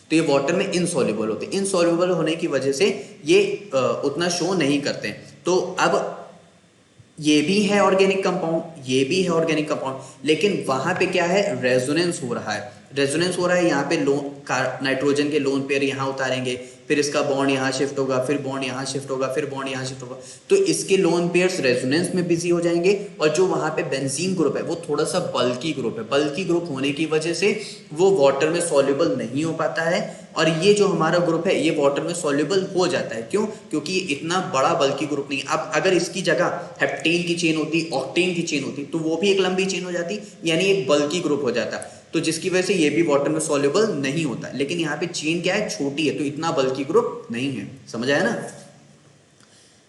तो ये वाटर में इनसॉल्युबल होते हैं। इनसॉल्युबल होने की वजह से ये उतना शो नहीं करते हैं। तो अब ये भी है ऑर्गेनिक कंपाउंड, ये भी है ऑर्गेनिक कंपाउंड, लेकिन वहां पे क्या है, रेजोनेंस हो रहा है। रेजोनेंस हो रहा है, यहाँ पे नाइट्रोजन के लोन पेयर यहाँ उतारेंगे, फिर इसका बॉन्ड यहाँ शिफ्ट होगा, फिर बॉन्ड यहाँ शिफ्ट होगा, फिर बॉन्ड यहाँ शिफ्ट होगा, तो इसके लोन पेयर्स रेजोनेंस में बिजी हो जाएंगे। और जो वहां पे बेंजीन ग्रुप है वो थोड़ा सा बल्की ग्रुप है। बल्की ग्रुप होने की वजह से वो वाटर में सॉल्युबल नहीं हो पाता है, और ये जो हमारा ग्रुप है ये वाटर में सॉल्युबल हो जाता है। क्यों? क्योंकि ये इतना बड़ा बल्की ग्रुप नहीं। अब अगर इसकी जगह हेप्टेन की चेन होती, ऑक्टेन की चेन होती, तो वो भी एक लंबी चेन हो जाती, यानी एक बल्की ग्रुप हो जाता, तो जिसकी वजह से ये भी वाटर में सॉल्युबल नहीं होता। लेकिन यहाँ पे चेन क्या है, छोटी है, तो इतना बल्की ग्रुप नहीं है। समझ आया ना?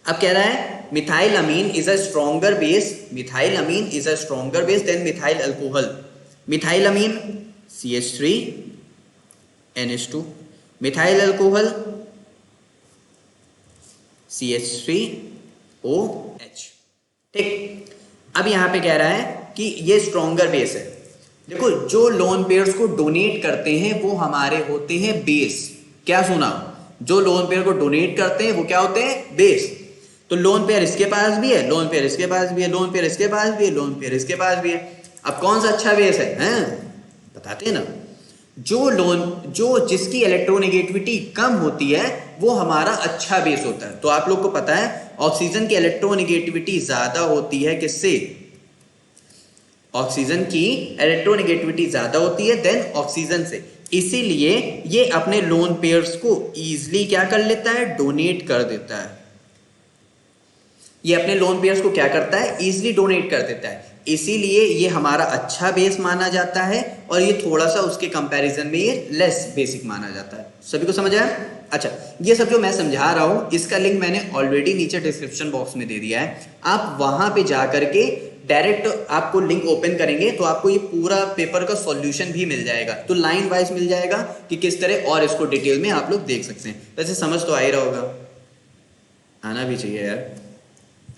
अब कह रहा है methyl amine is a stronger base, methyl amine is a stronger base than methyl alcohol. Methyl amine CH3 NH2, methyl alcohol CH3 OH। ठीक, अब यहां पे कह रहा है कि ये स्ट्रॉन्गर बेस है। देखो, जो लोन पेयर्स को डोनेट करते हैं वो हमारे होते हैं बेस। क्या सुना? जो लोन पेयर को डोनेट करते हैं वो क्या होते हैं, बेस। तो लोन पेयर इसके पास भी है, लोन पेयर इसके पास भी है, लोन पेयर इसके पास भी है, लोन पेयर इसके पास भी है। अब कौन सा अच्छा बेस है, बताते हैं ना। जो जिसकी इलेक्ट्रोनेगेटिविटी कम होती है वो हमारा अच्छा बेस होता है। तो आप लोग को पता है ऑक्सीजन की इलेक्ट्रोनेगेटिविटी ज्यादा होती है किससे, ऑक्सीजन की इलेक्ट्रोनेगेटिविटी ज्यादा होती है देन ऑक्सीजन से। इसीलिए ये अपने लोन पेयर्स को इजीली क्या कर लेता है, डोनेट कर देता है। ये अपने लोन पेयर्स को क्या करता है, इजीली डोनेट कर देता है। इसीलिए ये हमारा अच्छा बेस माना जाता है, और ये थोड़ा सा उसके कंपैरिजन में ये लेस बेसिक माना जाता है। सभी को समझ आया? अच्छा, ये सब जो मैं समझा रहा हूं इसका लिंक मैंने ऑलरेडी नीचे डिस्क्रिप्शन बॉक्स में दे दिया है। आप वहां पे जा करके डायरेक्ट आपको लिंक ओपन करेंगे तो आपको ये पूरा पेपर का सॉल्यूशन भी मिल जाएगा। तो लाइन वाइज मिल जाएगा कि किस तरह, और इसको डिटेल में आप लोग देख सकते हैं। वैसे समझ तो आ ही रहा होगा, आना भी चाहिए यार।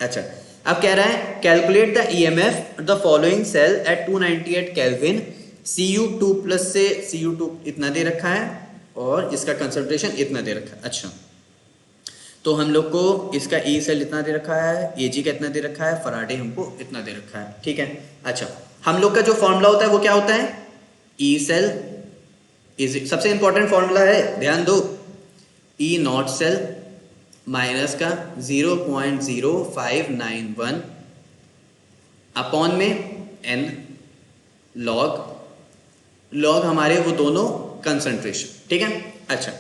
अच्छा, अब कह रहा है calculate the EMF the following cell at 298 kelvin, Cu2+ से Cu2 इतना दे रखा है और इसका कंसंट्रेशन इतना दे रखा है। अच्छा, तो हम लोग को इसका E सेल इतना दे रखा है, Ag का इतना दे रखा है, फराडे हमको इतना दे रखा है, ठीक है। अच्छा, हम लोग का जो फॉर्मूला होता है वो क्या होता है, E सेल इज, सबसे इंपॉर्टेंट फॉर्मूला है, ध्यान दो, E नॉट सेल माइनस का 0.0591 अपॉन में n लॉग हमारे वो दोनों कंसंट्रेशन, ठीक है। अच्छा,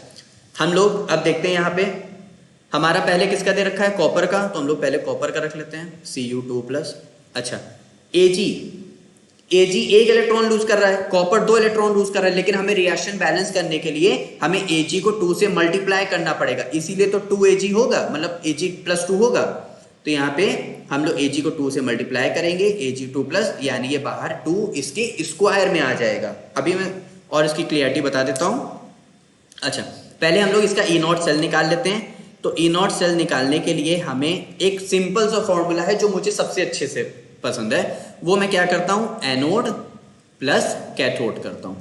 हम लोग अब देखते हैं यहाँ पे हमारा पहले किसका दे रखा है, कॉपर का, तो हम लोग पहले कॉपर का रख लेते हैं Cu2+। अच्छा, Ag एक इलेक्ट्रॉन लूज कर रहा है, कॉपर 2 इलेक्ट्रॉन लूज कर रहा है, लेकिन हमें रिएक्शन बैलेंस करने के लिए हमें Ag को 2 से मल्टीप्लाई करना पड़ेगा, इसीलिए तो 2Ag होगा, मतलब Ag+2 होगा। तो यहाँ पे हम लोग Ag को 2 से मल्टीप्लाई करेंगे, Ag2+, यानी ये बाहर 2 इसके स्क्वायर में आ जाएगा। अभी मैं और इसकी क्लियरिटी बता देता हूँ। अच्छा, पहले हम लोग इसका E0 सेल निकाल लेते हैं। तो E0 सेल निकालने के लिए हमें एक सिंपल सा फॉर्मूला है जो मुझे सबसे अच्छे से पसंद है, वो मैं क्या करता हूं, एनोड प्लस कैथोड करता हूं।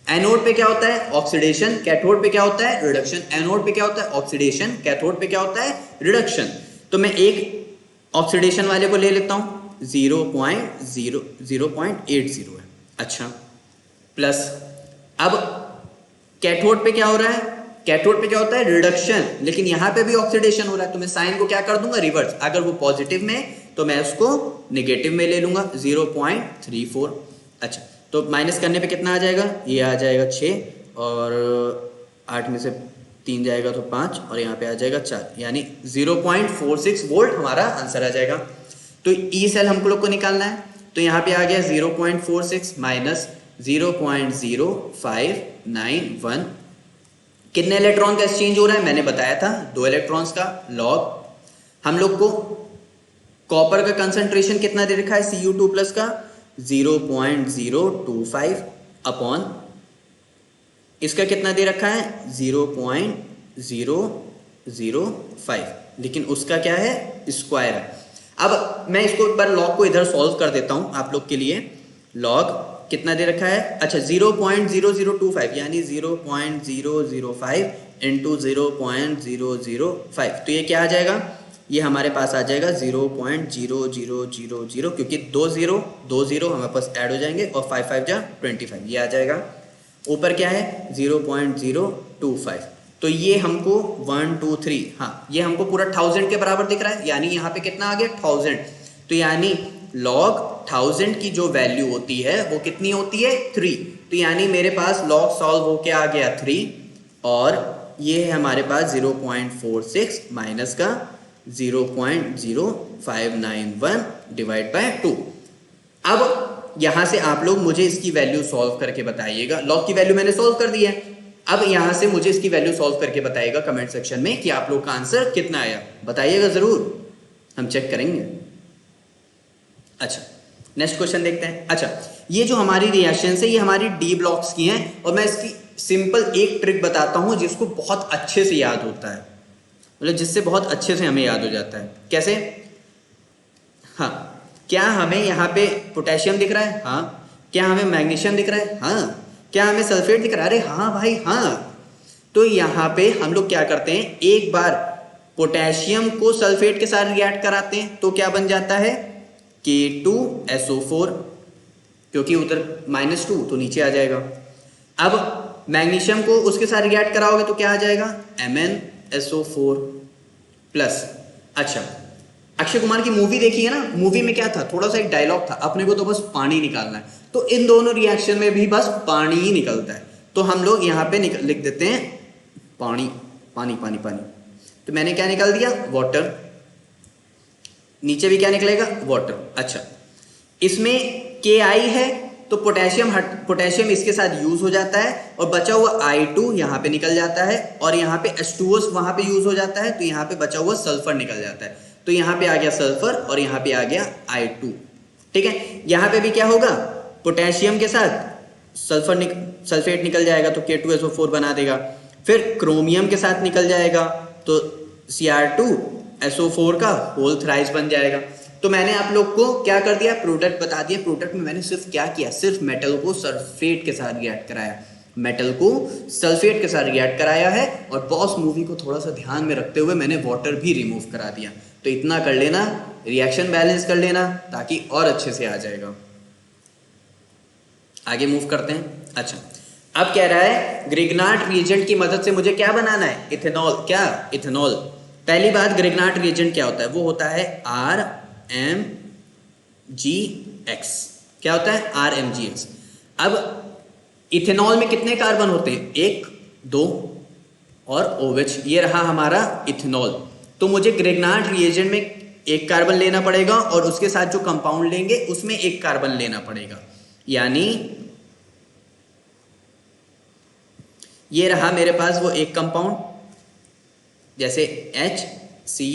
एनोड पे क्या होता है, ऑक्सीडेशन, कैथोड पे क्या होता है, रिडक्शन। एनोड पे क्या होता है, ऑक्सीडेशन, कैथोड पे क्या होता है, रिडक्शन। तो मैं एक ऑक्सीडेशन वाले को ले लेता हूं, 0.80 है। अच्छा, प्लस अब कैथोड पे क्या हो रहा है, कैथोड पे क्या होता है, रिडक्शन, लेकिन यहां पे भी ऑक्सीडेशन हो रहा है, तो मैं साइन को क्या कर दूंगा, रिवर्स। अगर वो पॉजिटिव में तो मैं उसको नेगेटिव में ले लूंगा, 0.34। अच्छा, तो माइनस करने पे कितना आ जाएगा, ये आ जाएगा 6, और 8 में से 3 जाएगा तो 5, और यहाँ पे आ जाएगा 4, यानी 0.46 वोल्ट हमारा आंसर आ जाएगा। तो ई सेल हमको लोग को निकालना है, तो यहाँ पे आ गया 0.46 माइनस 0.0591। कितने इलेक्ट्रॉन का एक्सचेंज हो रहा है, मैंने बताया था 2 इलेक्ट्रॉन्स का लॉग। हम लोग को कॉपर का कंसंट्रेशन कितना दे रखा है, Cu2+ का 0.025 अपॉन इसका कितना दे रखा है, 0.005, लेकिन उसका क्या है, स्क्वायर है। अब मैं इसको एक बार लॉग को इधर सॉल्व कर देता हूं आप लोग के लिए। लॉग कितना दे रखा है, अच्छा 0.0025 यानी 0.005 इंटू 0.005, तो ये क्या आ जाएगा, ये हमारे पास आ जाएगा 0.0000, क्योंकि 2 0 हमारे पास ऐड हो जाएंगे, और 5 5 जा 25, ये आ जाएगा। ऊपर क्या है, 0.025, तो ये हमको 1 2 3, हाँ ये हमको पूरा 1000 के बराबर दिख रहा है, यानी यहाँ पे कितना आ गया, 1000। तो यानी log 1000 की जो वैल्यू होती है वो कितनी होती है, 3। तो यानी मेरे पास log सॉल्व होके आ गया 3, और ये है हमारे पास 0.46 माइनस का 0.0591 डिवाइड बाय 2। अब यहां से आप लोग मुझे इसकी वैल्यू सॉल्व करके बताइएगा। log की वैल्यू मैंने सॉल्व कर दी है, अब यहां से मुझे इसकी वैल्यू सॉल्व करके बताइएगा कमेंट सेक्शन में कि आप लोग का आंसर कितना आया, बताइएगा जरूर, हम चेक करेंगे। अच्छा, नेक्स्ट क्वेश्चन देखते हैं। अच्छा, ये जो हमारी रिएक्शन है ये हमारी डी ब्लॉक्स की हैं, और मैं इसकी सिंपल एक ट्रिक बताता हूं जिसको बहुत अच्छे से याद होता है, मतलब जिससे बहुत अच्छे से हमें याद हो जाता है। कैसे, हाँ, क्या हमें यहाँ पे पोटेशियम दिख रहा है, हाँ, क्या हमें मैग्नीशियम दिख रहा है, हाँ, क्या हमें सल्फेट दिख रहा है, अरे हाँ भाई हाँ। तो यहाँ पे हम लोग क्या करते हैं, एक बार पोटेशियम को सल्फेट के साथ रिएक्ट कराते हैं, तो क्या बन जाता है, K2SO4, क्योंकि उधर -2 तो नीचे आ जाएगा। अब मैग्नीशियम को उसके साथ रिएक्ट कराओगे तो क्या आ जाएगा, MnSO4 प्लस। अच्छा, अक्षय कुमार की मूवी देखी है ना, मूवी में क्या था, थोड़ा सा एक डायलॉग था, अपने को तो बस पानी निकालना है, तो इन दोनों रिएक्शन में भी बस पानी ही निकलता है। तो हम लोग यहाँ पे लिख देते हैं पानी पानी पानी पानी, तो मैंने क्या निकाल दिया, वाटर, नीचे भी क्या निकलेगा, वाटर। अच्छा, इसमें Ki है तो पोटेशियम इसके साथ यूज हो जाता है, और बचा हुआ I2 यहाँ पे निकल जाता है, और यहाँ पे H2O वहां पे यूज हो जाता है, तो यहाँ पे बचा हुआ सल्फर निकल जाता है। तो यहाँ पे आ गया सल्फर, और यहाँ पे आ गया I2। ठीक है, यहाँ पे भी क्या होगा, पोटेशियम के साथ सल्फेट निकल जाएगा तो K2SO4 बना देगा, फिर क्रोमियम के साथ निकल जाएगा तो Cr2SO4 का होल थ्राइस बन जाएगा। तो मैंने आप लोग को क्या कर दिया, प्रोडक्ट बता दिया। प्रोडक्ट में मैंने सिर्फ क्या किया, सिर्फ मेटल को सल्फेट के साथ रिएक्ट कराया, मेटल को सल्फेट के साथ रिएक्ट कराया है, और बॉस मूवी को थोड़ा सा ध्यान में रखते हुए मैंने वाटर भी रिमूव करा दिया। तो इतना कर लेना, रिएक्शन बैलेंस कर लेना, ताकि और अच्छे से आ जाएगा। आगे मूव करते हैं। अच्छा, अब कह रहा है ग्रिग्नार्ड रिएजेंट की मदद से मुझे क्या बनाना है, इथेनॉल। क्या, इथेनॉल। पहली बात, ग्रिग्नार्ड रिएजेंट क्या होता है, वो होता है RMGX। क्या होता है, RMGX। अब इथेनॉल में कितने कार्बन होते हैं, 1 2 और OH, ये रहा हमारा इथेनॉल। तो मुझे ग्रिग्नार्ड रिएजेंट में एक कार्बन लेना पड़ेगा और उसके साथ जो कंपाउंड लेंगे उसमें एक कार्बन लेना पड़ेगा। यानी ये रहा मेरे पास वो एक कंपाउंड, जैसे HC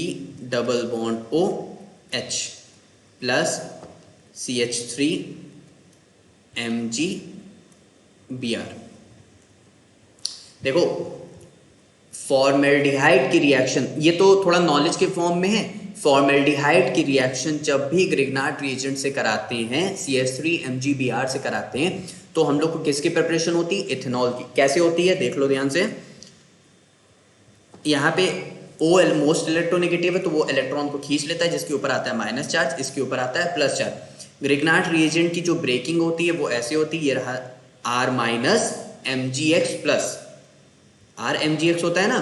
double bond OH plus CH3MgBr। देखो फॉर्मेल्डिहाइड की रिएक्शन, ये तो थोड़ा नॉलेज के फॉर्म में है। फॉर्मेल्डिहाइड की रिएक्शन जब भी ग्रिग्नार्ड रिएजेंट से कराते हैं, CH3MgBr से कराते हैं, तो हम लोग को किसकी प्रिपरेशन होती है? इथेनॉल की। कैसे होती है देख लो ध्यान से। यहाँ पे O मोस्ट इलेक्ट्रोनेगेटिव है तो वो इलेक्ट्रॉन को खींच लेता है, जिसके ऊपर आता है माइनस चार्ज, इसके ऊपर आता है प्लस चार्ज। ग्रिग्नार्ड रिएजेंट की जो ब्रेकिंग होती है वो ऐसे होती है, ये रहा R minus MgX plus, R MgX होता है ना,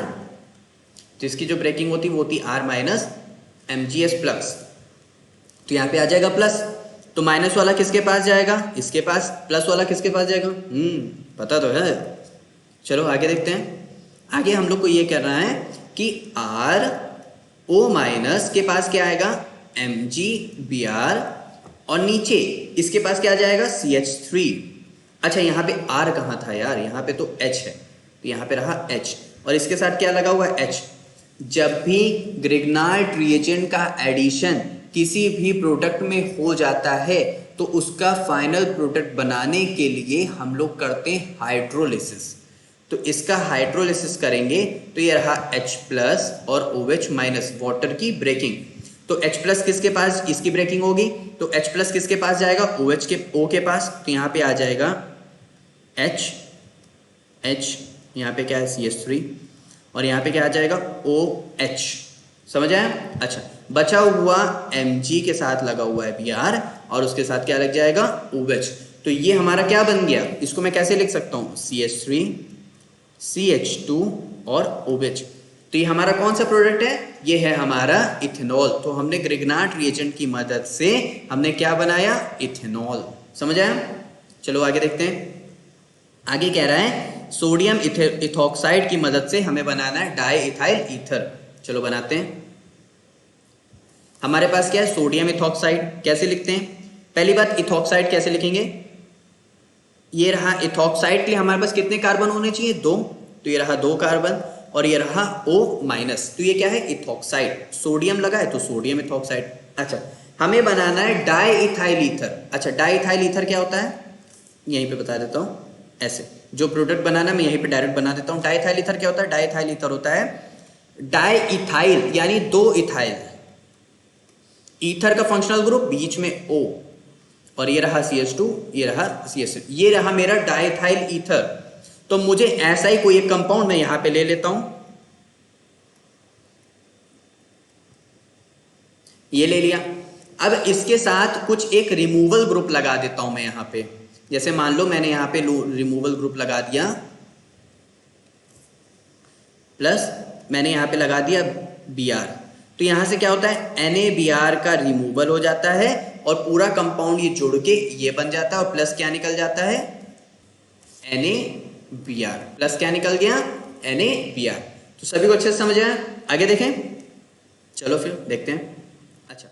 तो इसकी जो ब्रेकिंग होती है वो होती है R माइनस MgS प्लस। तो यहाँ पे आ जाएगा प्लस, तो माइनस वाला किसके पास जाएगा? इसके पास। प्लस वाला किसके पास जाएगा? पता तो है। चलो आगे देखते हैं। आगे हम लोग को ये करना है कि RO माइनस के पास क्या आएगा? MgBr, और नीचे इसके पास क्या जाएगा? CH3। अच्छा यहाँ पे R कहाँ था यार? यहाँ पे तो H है, तो यहाँ पे रहा H, और इसके साथ क्या लगा हुआ है? H। जब भी ग्रिग्नार्ड रिएजेंट का एडिशन किसी भी प्रोडक्ट में हो जाता है तो उसका फाइनल प्रोडक्ट बनाने के लिए हम लोग करते हैं हाइड्रोलिसिस। तो इसका हाइड्रोलिसिस करेंगे तो ये रहा H प्लस और OH माइनस, वाटर की ब्रेकिंग। तो H प्लस किसके पास इसकी ब्रेकिंग होगी? तो H प्लस किसके पास जाएगा? OH के O के पास। तो यहाँ पे आ जाएगा H, यहाँ पे क्या है? CH3, और यहाँ पे क्या आ जाएगा? OH। समझ आया? अच्छा, बचा हुआ Mg के साथ लगा हुआ है Br, और उसके साथ क्या लग जाएगा? OH। तो ये हमारा क्या बन गया? इसको मैं कैसे लिख सकता हूँ? CH3 CH2 और OH। तो ये हमारा कौन सा प्रोडक्ट है? ये है हमारा इथेनॉल। तो हमने ग्रिग्नार्ड रिएजेंट की मदद से हमने क्या बनाया? इथेनॉल। समझ आया? चलो आगे देखते हैं। आगे कह रहा है सोडियम इथॉक्साइड की मदद से हमें बनाना है डाई इथाइल ईथर। चलो बनाते हैं। हमारे पास क्या है? Sodium ethoxide. कैसे लिखते हैं? पहली बात, इथॉक्साइड कैसे लिखेंगे? ये रहा इथॉक्साइड के लिए हमारे पास कितने कार्बन होने चाहिए? 2। तो ये रहा 2 कार्बन, और ये रहा O माइनस। तो ये क्या है? इथॉक्साइड। सोडियम लगा है तो सोडियम इथॉक्साइड। अच्छा, हमें बनाना है डाई इथाइल ईथर। अच्छा, डाई इथाइल ईथर क्या होता है? यहीं पे बता देता हूँ। ऐसे जो प्रोडक्ट बनाना मैं यहीं पे डायरेक्ट बना देता हूँ। डाई इथाइल ईथर क्या होता है? डाई इथाइल ईथर होता है डाई इथाइल, यानी 2 इथाइल। ईथर का फंक्शनल ग्रुप बीच में O, और ये रहा CH2, ये रहा CH3, ये रहा मेरा डाइथाइल ईथर। तो मुझे ऐसा ही कोई एक कंपाउंड मैं यहां पे ले लेता हूं। ये ले लिया। अब इसके साथ कुछ एक रिमूवल ग्रुप लगा देता हूं मैं यहां पे। जैसे मान लो मैंने यहां पे रिमूवल ग्रुप लगा दिया, प्लस मैंने यहां पे लगा दिया Br। तो यहां से क्या होता है? NaBr का रिमूवल हो जाता है और पूरा कंपाउंड ये जुड़ के ये बन जाता है, और प्लस क्या निकल जाता है? NaBr। प्लस क्या निकल गया? NaBr। तो सभी को अच्छे से समझ आया? आगे देखें। चलो फिर देखते हैं। अच्छा,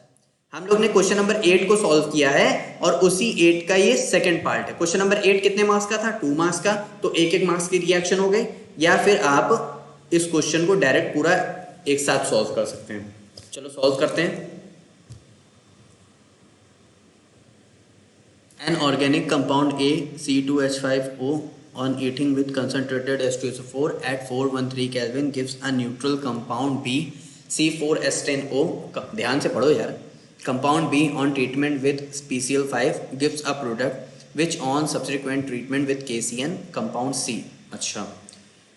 हम लोग ने क्वेश्चन नंबर 8 को सॉल्व किया है, और उसी 8 का ये सेकंड पार्ट है। क्वेश्चन नंबर 8 कितने मार्क्स का था? 2 मार्क्स का। तो 1-1 मार्क्स की रिएक्शन हो गई, या फिर आप इस क्वेश्चन को डायरेक्ट पूरा एक साथ सॉल्व कर सकते हैं। चलो सॉल्व करते हैं। An organic compound A(C2H5O) on heating with concentrated H2SO4 at 413 Kelvin gives a neutral compound B C4H10O। ध्यान से पढ़ो यार। Compound B on treatment with PCl5 gives a product which on subsequent treatment with KCN compound C। अच्छा,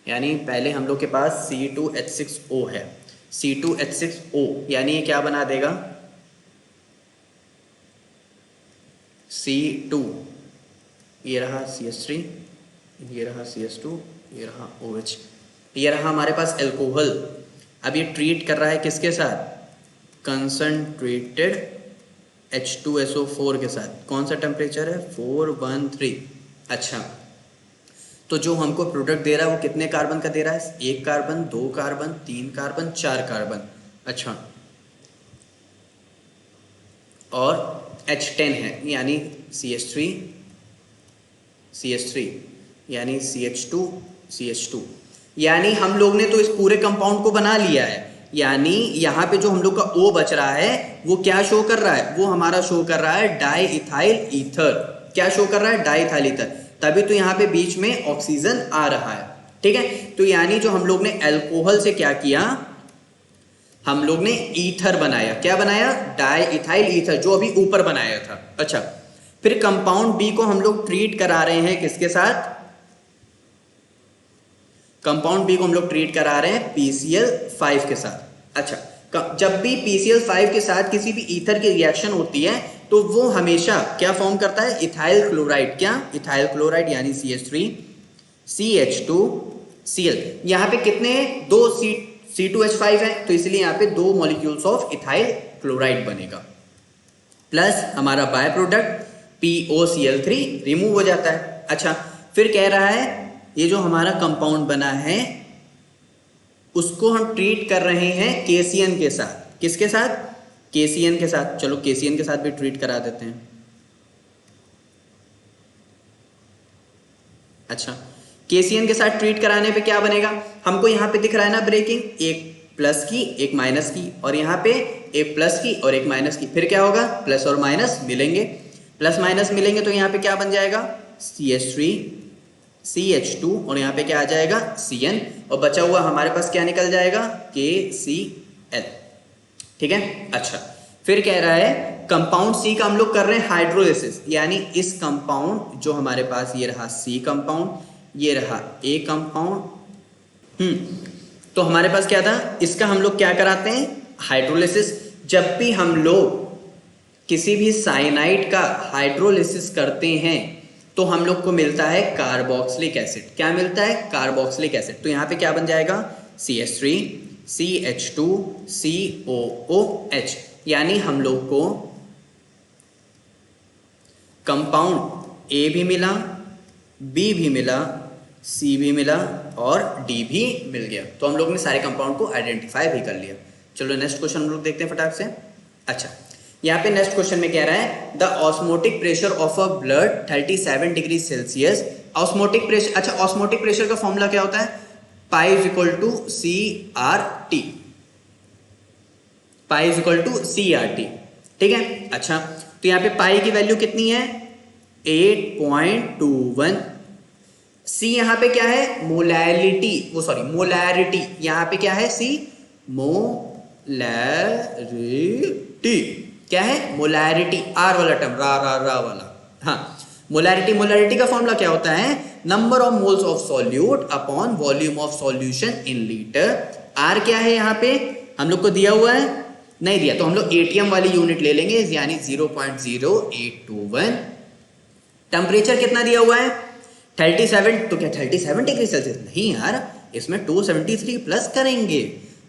यानी पहले हम लोग के पास C2H6O है। C2H6O यानी ये क्या बना देगा? C2, ये रहा CH3, ये रहा CH2, ये रहा OH, ये रहा हमारे पास एल्कोहल। अब ये ट्रीट कर रहा है किसके साथ? कंसंट्रेटेड H2SO4 के साथ। कौन सा टेम्परेचर है? 413। अच्छा, तो जो हमको प्रोडक्ट दे रहा है वो कितने कार्बन का दे रहा है? 1 कार्बन, 2 कार्बन, 3 कार्बन, 4 कार्बन। अच्छा, और H10 है यानी CH3 यानी CH2 यानी हम लोग ने तो इस पूरे कंपाउंड को बना लिया है। यानी यहाँ पे जो हम लोग का O बच रहा है वो क्या शो कर रहा है, वो हमारा शो कर रहा है डाई इथाइल ईथर। क्या शो कर रहा है, डाई इथाइल ईथर। तभी तो यहाँ पे बीच में ऑक्सीजन आ रहा है। ठीक है, तो यानी जो हम लोग ने अल्कोहल से क्या किया, हम लोग ने ईथर बनाया। क्या बनाया, डाई इथाइल ईथर, जो अभी ऊपर बनाया था। अच्छा, फिर कंपाउंड बी को हम लोग ट्रीट करा रहे हैं किसके साथ, कंपाउंड बी को हम लोग ट्रीट करा रहे हैं PCl5 के साथ। अच्छा, जब भी PCl5 के साथ किसी भी ईथर की रिएक्शन होती है तो वो हमेशा क्या फॉर्म करता है, इथाइल क्लोराइड। क्या, इथाइल क्लोराइड यानी CH3 CH2Cl। यहाँ पे कितने, दो C2H5 है, तो इसलिए यहाँ पे दो मॉलिक्यूल्स ऑफ इथाइल क्लोराइड बनेगा, प्लस हमारा बाय प्रोडक्ट POCl3 रिमूव हो जाता है। अच्छा, फिर कह रहा है ये जो हमारा कंपाउंड बना है उसको हम ट्रीट कर रहे हैं KCN के साथ। किसके साथ, KCN के साथ। चलो KCN के साथ भी ट्रीट करा देते हैं। अच्छा, KCN के साथ ट्रीट कराने पे क्या बनेगा, हमको यहाँ पे दिख रहा है ना ब्रेकिंग, एक प्लस की एक माइनस की, और यहाँ पे एक प्लस की और एक माइनस की। फिर क्या होगा, प्लस और माइनस मिलेंगे, प्लस माइनस मिलेंगे तो यहाँ पे क्या बन जाएगा, CH3 CH2 और यहाँ पे क्या आ जाएगा CN, और बचा हुआ हमारे पास क्या निकल जाएगा, KCl। ठीक है। अच्छा, फिर कह रहा है कंपाउंड C का हम लोग कर रहे हैं हाइड्रोलिसिस, यानी इस कंपाउंड जो हमारे पास ये रहा C कंपाउंड, ये रहा A कंपाउंड, तो हमारे पास क्या था, इसका हम लोग क्या कराते हैं, हाइड्रोलिसिस। जब भी हम लोग किसी भी साइनाइड का हाइड्रोलिसिस करते हैं तो हम लोग को मिलता है कार्बोक्सिलिक एसिड। क्या मिलता है, कार्बोक्सिलिक एसिड। तो यहाँ पे क्या बन जाएगा, CH3 CH2 COOH, यानी हम लोग को कंपाउंड A भी मिला, B भी मिला, C भी मिला और D भी मिल गया। तो हम लोग ने सारे कंपाउंड को आइडेंटिफाई भी कर लिया। चलो नेक्स्ट क्वेश्चन हम लोग देखते हैं फटाक से। अच्छा, यहाँ पे नेक्स्ट क्वेश्चन में कह रहा है the osmotic pressure of a blood 37 degree Celsius. Osmotic pressure, अच्छा ऑस्मोटिक प्रेशर का फॉर्मूला क्या होता है, pi is equal to CRT, pi is equal to CRT। ठीक है। अच्छा, तो यहाँ पे पाई की वैल्यू कितनी है, 8.21। C यहाँ पे क्या है, मोलैरिटी, वो सॉरी मोलैरिटी, यहाँ पे क्या है C, मोलैरिटी। क्या है, मोलैरिटी, R वाला टर्म, रा वाला। हाँ, मोलैरिटी का फॉर्मूला क्या होता है, number of moles of solute upon volume of solution in litre. R क्या है यहाँ पे हम लोग को दिया हुआ है, नहीं दिया, तो हम लोग ATM वाली यूनिट ले लेंगे, यानी 0.0821। टेम्परेचर कितना दिया हुआ है, 37, तो क्या 37 डिग्री सेल्सियस, नहीं यार, इसमें 273 प्लस करेंगे,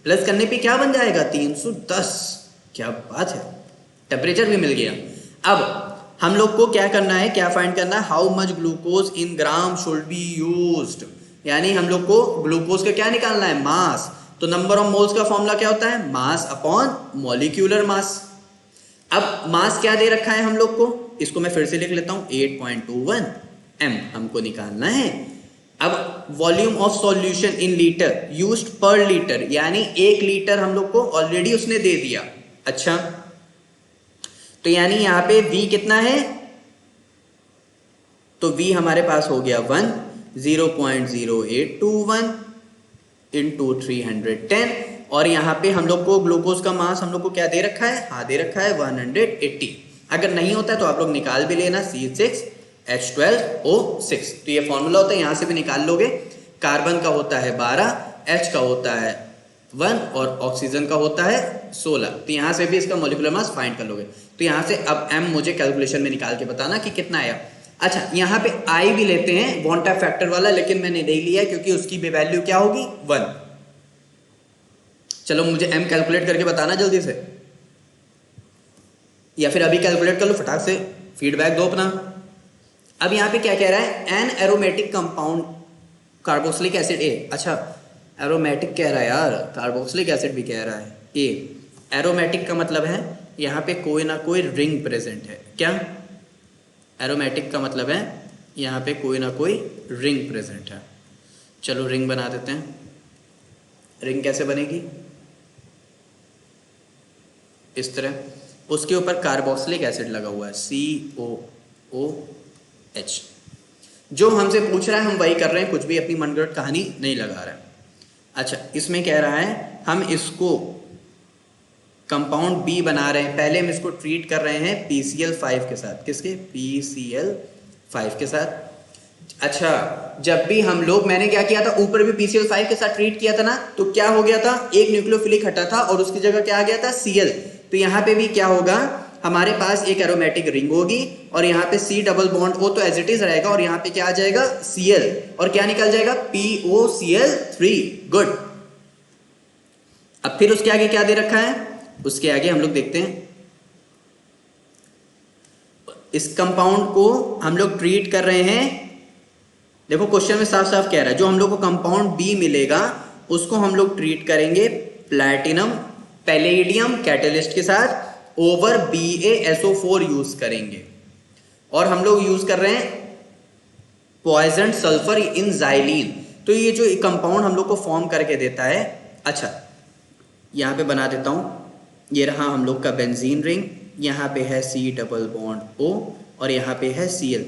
प्लस करने पे क्या बन जाएगा, 310। क्या बात है, टेम्परेचर भी मिल गया। अब हम लोग को क्या करना है, क्या फाइंड करना है, how much glucose in gram should be used, यानी हम लोग को ग्लूकोज का क्या निकालना है, मास। तो नंबर ऑफ मोल्स का फॉर्मूला क्या होता है, मास अपॉन मॉलिक्यूलर मास। अब मास क्या दे रखा है हम लोग को, इसको मैं फिर से लिख लेता हूं, 8.21 m हमको निकालना है। अब volume of solution in litre used पर लीटर, यानी 1 लीटर हम लोग को ऑलरेडी उसने दे दिया। अच्छा, तो यानी यहां पे V कितना है, तो V हमारे पास हो गया 1, 0.0821 इंटू 310, और यहाँ पे हम लोग को ग्लूकोज का मास हम लोग को क्या दे रखा है, हाँ दे रखा है 180। अगर नहीं होता है तो आप लोग निकाल भी लेना, C6H12O6, तो ये फॉर्मूला होता है, यहाँ से भी निकाल लोगे। कार्बन का होता है 12, H का होता है 1 और ऑक्सीजन का होता है 16, तो यहाँ से भी इसका मॉलिक्यूलर मास फाइंड कर लोगे। तो यहाँ से अब M मुझे कैलकुलेशन में निकाल के बताना कि कितना आया। अच्छा, यहाँ पे I भी लेते हैं वॉन्टा फैक्टर वाला, लेकिन मैंने नहीं लिया क्योंकि उसकी भी वैल्यू क्या होगी, 1। चलो मुझे M कैलकुलेट करके बताना जल्दी से, या फिर अभी कैलकुलेट कर लो, फटाक से फीडबैक दो अपना। अब यहाँ पे क्या कह रहा है, an aromatic compound carboxylic acid A। अच्छा, एरोमेटिक कह रहा है यार, कार्बोक्सिलिक एसिड भी कह रहा है A। एरोमेटिक का मतलब है यहाँ पे कोई ना कोई रिंग प्रेजेंट है। क्या? एरोमेटिक का मतलब है यहाँ पे कोई ना कोई रिंग प्रेजेंट है। चलो रिंग बना देते हैं। रिंग कैसे बनेगी? इस तरह, उसके ऊपर कार्बोक्सिलिक एसिड लगा हुआ है COOH। जो हमसे पूछ रहा है हम वही कर रहे हैं, कुछ भी अपनी मनगढ़ंत कहानी नहीं लगा रहे हैं। अच्छा, इसमें कह रहा है हम इसको कंपाउंड बी बना रहे हैं। पहले हम इसको ट्रीट कर रहे हैं PCl5 के साथ। किसके? PCl5 के साथ। अच्छा, जब भी हम लोग, मैंने क्या किया था, ऊपर भी PCl5 के साथ ट्रीट किया था ना, तो क्या हो गया था, एक न्यूक्लियोफिलिक हटा था और उसकी जगह क्या आ गया था? Cl। तो यहाँ पे भी क्या होगा, हमारे पास एक एरोमेटिक रिंग होगी और यहाँ पे C डबल बॉन्ड O तो एज इट इज रहेगा और यहाँ पे क्या आ जाएगा? Cl, और क्या निकल जाएगा? POCl3। गुड। अब फिर उसके आगे क्या दे रखा है? उसके आगे हम लोग देखते हैं, इस कंपाउंड को हम लोग ट्रीट कर रहे हैं। देखो क्वेश्चन में साफ साफ कह रहा है, जो हम लोग को कंपाउंड बी मिलेगा उसको हम लोग ट्रीट करेंगे प्लैटिनम पैलेडियम कैटलिस्ट के साथ ओवर BaSO4 यूज करेंगे। और हम लोग यूज कर रहे हैं पॉइजन सल्फर इन जाइलिन। तो ये जो कंपाउंड हम लोग को फॉर्म करके देता है। अच्छा, यहाँ पे बना देता हूँ, ये रहा हम लोग का बेंजीन रिंग, यहाँ पे है C डबल बॉन्ड O और यहाँ पे है Cl।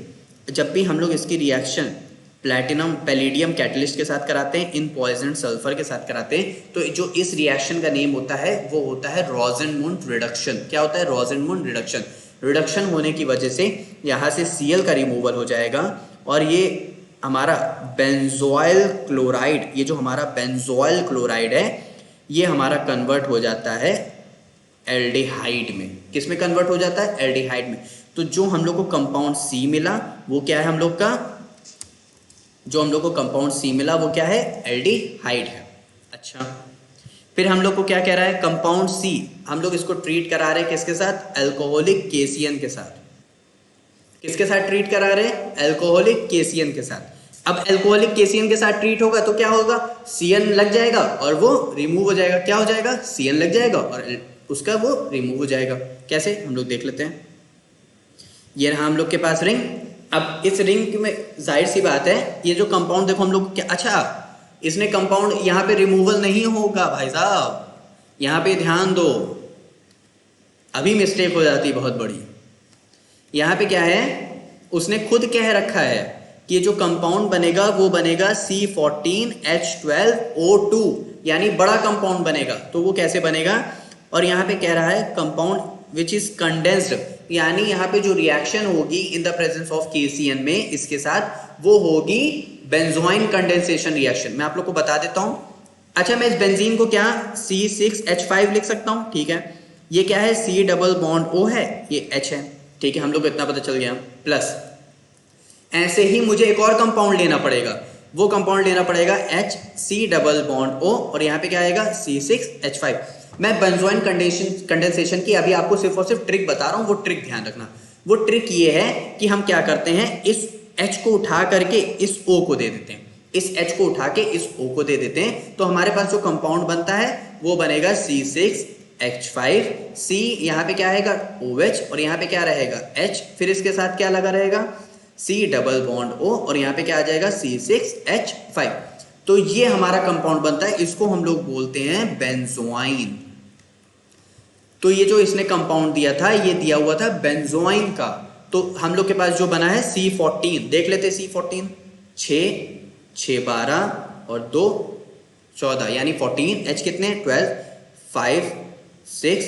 जब भी हम लोग इसकी रिएक्शन प्लैटिनम पैलेडियम कैटलिस्ट के साथ कराते हैं, इन पॉइजन सल्फर के साथ कराते हैं, तो जो इस रिएक्शन का नेम होता है वो होता है रोसेनमुंड रिडक्शन। क्या होता है? रोसेनमुंड रिडक्शन। रिडक्शन होने की वजह से यहाँ से Cl का रिमूवल हो जाएगा और ये हमारा बेंजोइल क्लोराइड, ये जो हमारा बेंजोइल क्लोराइड है, ये हमारा कन्वर्ट हो जाता है एल्डिहाइड में। किस में कन्वर्ट हो जाता है? एल्डिहाइड में। तो जो हम लोग को कंपाउंड C मिला वो क्या है हम लोग का? जो हम लोग को कंपाउंड C मिला वो क्या है? एल्डिहाइड है। अच्छा, फिर हम लोग को क्या कह रहा है? कंपाउंड C हम लोग इसको ट्रीट करा रहे हैं किसके साथ? अल्कोहलिक KCN के साथ। किसके साथ ट्रीट करा रहे हैं? अल्कोहलिक KCN के साथ। अब अल्कोहलिक KCN के साथ ट्रीट होगा तो क्या होगा? CN लग जाएगा और वो रिमूव हो जाएगा। क्या हो जाएगा? CN लग जाएगा और उसका वो रिमूव हो जाएगा। कैसे? हम लोग देख लेते हैं। ये रहा हम लोग के पास रिंग। अब इस रिंग में जाहिर सी बात है, ये जो कंपाउंड देखो हम लोग क्या, अच्छा इसने कंपाउंड यहाँ पे रिमूवल नहीं होगा भाई साहब, यहाँ पे ध्यान दो, अभी मिस्टेक हो जाती बहुत बड़ी। यहाँ पे क्या है, उसने खुद कह रखा है कि जो कंपाउंड बनेगा वो बनेगा C14H12O2, यानी बड़ा कंपाउंड बनेगा। तो वो कैसे बनेगा? और यहाँ पे कह रहा है कंपाउंड विच इज कंडेंस्ड, यानी यहाँ पे जो रिएक्शन होगी in the presence of KCN में इसके साथ, वो होगी बेंजोइन कंडेंसेशन रिएक्शन। मैं आप लोग को बता देता हूँ। अच्छा, मैं इस बेंजीन को क्या C6H5 लिख सकता हूँ, ठीक है। ये क्या है? C डबल बॉन्ड O है, ये H है, ठीक है। हम लोग को इतना पता चल गया। प्लस ऐसे ही मुझे एक और कंपाउंड लेना पड़ेगा, वो कंपाउंड लेना पड़ेगा HC डबल बॉन्ड O और यहाँ पे क्या आएगा? C6H5। मैं बेंजोइन कंडेंसेशन की अभी आपको सिर्फ और सिर्फ ट्रिक बता रहा हूँ, वो ट्रिक ध्यान रखना। वो ट्रिक ये है कि हम क्या करते हैं, इस H को उठा करके इस O को दे देते हैं, इस H को उठा के इस O को दे देते हैं, तो हमारे पास जो कंपाउंड बनता है वो बनेगा C6H5। C यहाँ पे क्या आएगा? OH और यहाँ पे क्या रहेगा? H, फिर इसके साथ क्या लगा रहेगा? C डबल बॉन्ड O और यहाँ पे क्या आ जाएगा? C6H5। तो ये हमारा कंपाउंड बनता है, इसको हम लोग बोलते हैं बेंजोइन। तो ये जो इसने कंपाउंड दिया था, ये दिया हुआ था बेंजोइन का। तो हम लोग के पास जो बना है C14, देख लेते हैं। C14 6 12 और 2 14, यानी 14। H कितने? 12, 5 6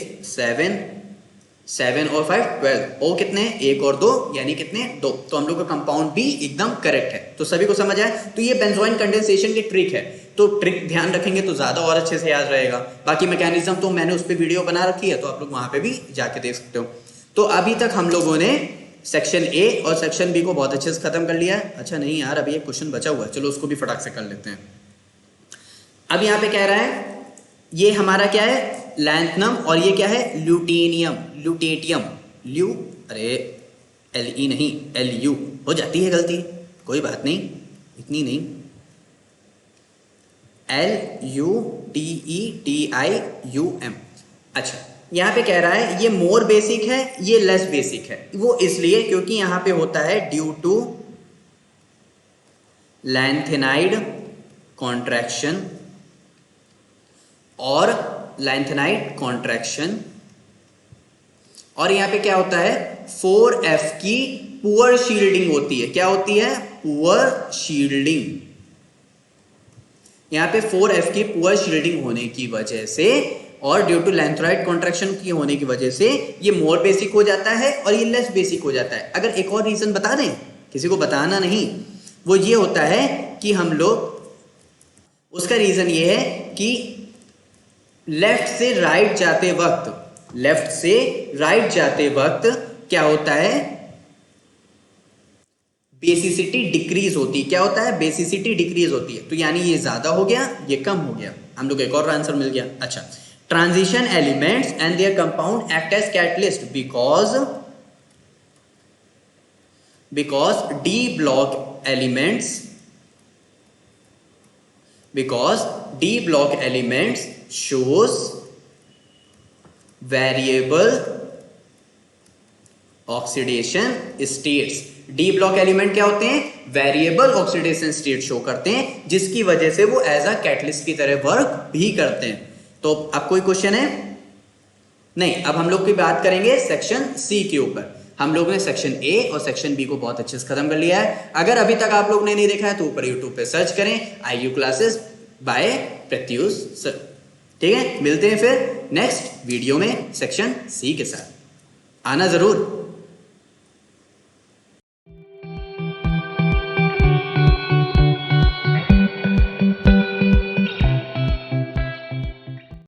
7 और 5 12। O कितने? 1 और 2, यानी कितने? 2। तो हम लोग का कंपाउंड भी एकदम करेक्ट है। तो सभी को समझ आया? तो ये बेंजोइन कंडेंसेशन की ट्रिक है। तो ट्रिक ध्यान रखेंगे तो ज्यादा और अच्छे से याद रहेगा। बाकी मैकेनिज्म तो मैंने उस पर वीडियो बना रखी है, तो आप लोग वहां पे भी जाके देख सकते हो। तो अभी तक हम लोगों ने सेक्शन ए और सेक्शन बी को बहुत अच्छे से खत्म कर लिया है। अच्छा नहीं यार, अभी एक क्वेश्चन बचा हुआ है, चलो उसको भी फटाक से कर लेते हैं। अब यहाँ पे कह रहा है ये हमारा क्या है? लैंथनम, और ये क्या है? ल्यूटेनियम, ल्यूटेटियम, ल्यू, अरे LE नहीं LU, हो जाती है गलती, कोई बात नहीं, इतनी नहीं, LUTETIUM। अच्छा, यहाँ पे कह रहा है ये मोर बेसिक है, ये लेस बेसिक है। वो इसलिए क्योंकि यहाँ पे होता है ड्यू टू लैंथेनाइड कॉन्ट्रैक्शन और लैंथेनाइड कॉन्ट्रैक्शन, और यहाँ पे क्या होता है 4F की पुअर शील्डिंग होती है। क्या होती है? Poor shielding. यहाँ पे 4F की पुअर शील्डिंग होने की वजह से और ड्यू टू लैंथेनाइड कॉन्ट्रैक्शन की होने की वजह से ये मोर बेसिक हो जाता है और ये लेस बेसिक हो जाता है। अगर एक और रीजन बता दें, किसी को बताना नहीं, वो ये होता है कि हम लोग, उसका रीजन ये है कि लेफ्ट से राइट जाते वक्त क्या होता है? बेसिसिटी डिक्रीज होती है। क्या होता है? बेसिसिटी डिक्रीज होती है। तो यानी ये ज्यादा हो गया, ये कम हो गया। हम लोग एक और आंसर मिल गया। अच्छा, transition elements and their compound act as catalyst because D block elements shows variable oxidation states। D block element क्या होते हैं? वेरिएबल ऑक्सीडेशन स्टेट शो करते हैं, जिसकी वजह से वो एज अ कैटलिस्ट की तरह वर्क भी करते हैं। तो अब कोई क्वेश्चन है? नहीं। अब हम लोग की बात करेंगे सेक्शन सी के ऊपर। हम लोग ने सेक्शन ए और सेक्शन बी को बहुत अच्छे से खत्म कर लिया है। अगर अभी तक आप लोग ने नहीं देखा है तो ऊपर यूट्यूब पे सर्च करें IU classes bye Pratyush sir. ठीक है, मिलते हैं फिर नेक्स्ट वीडियो में सेक्शन सी के साथ। आना जरूर।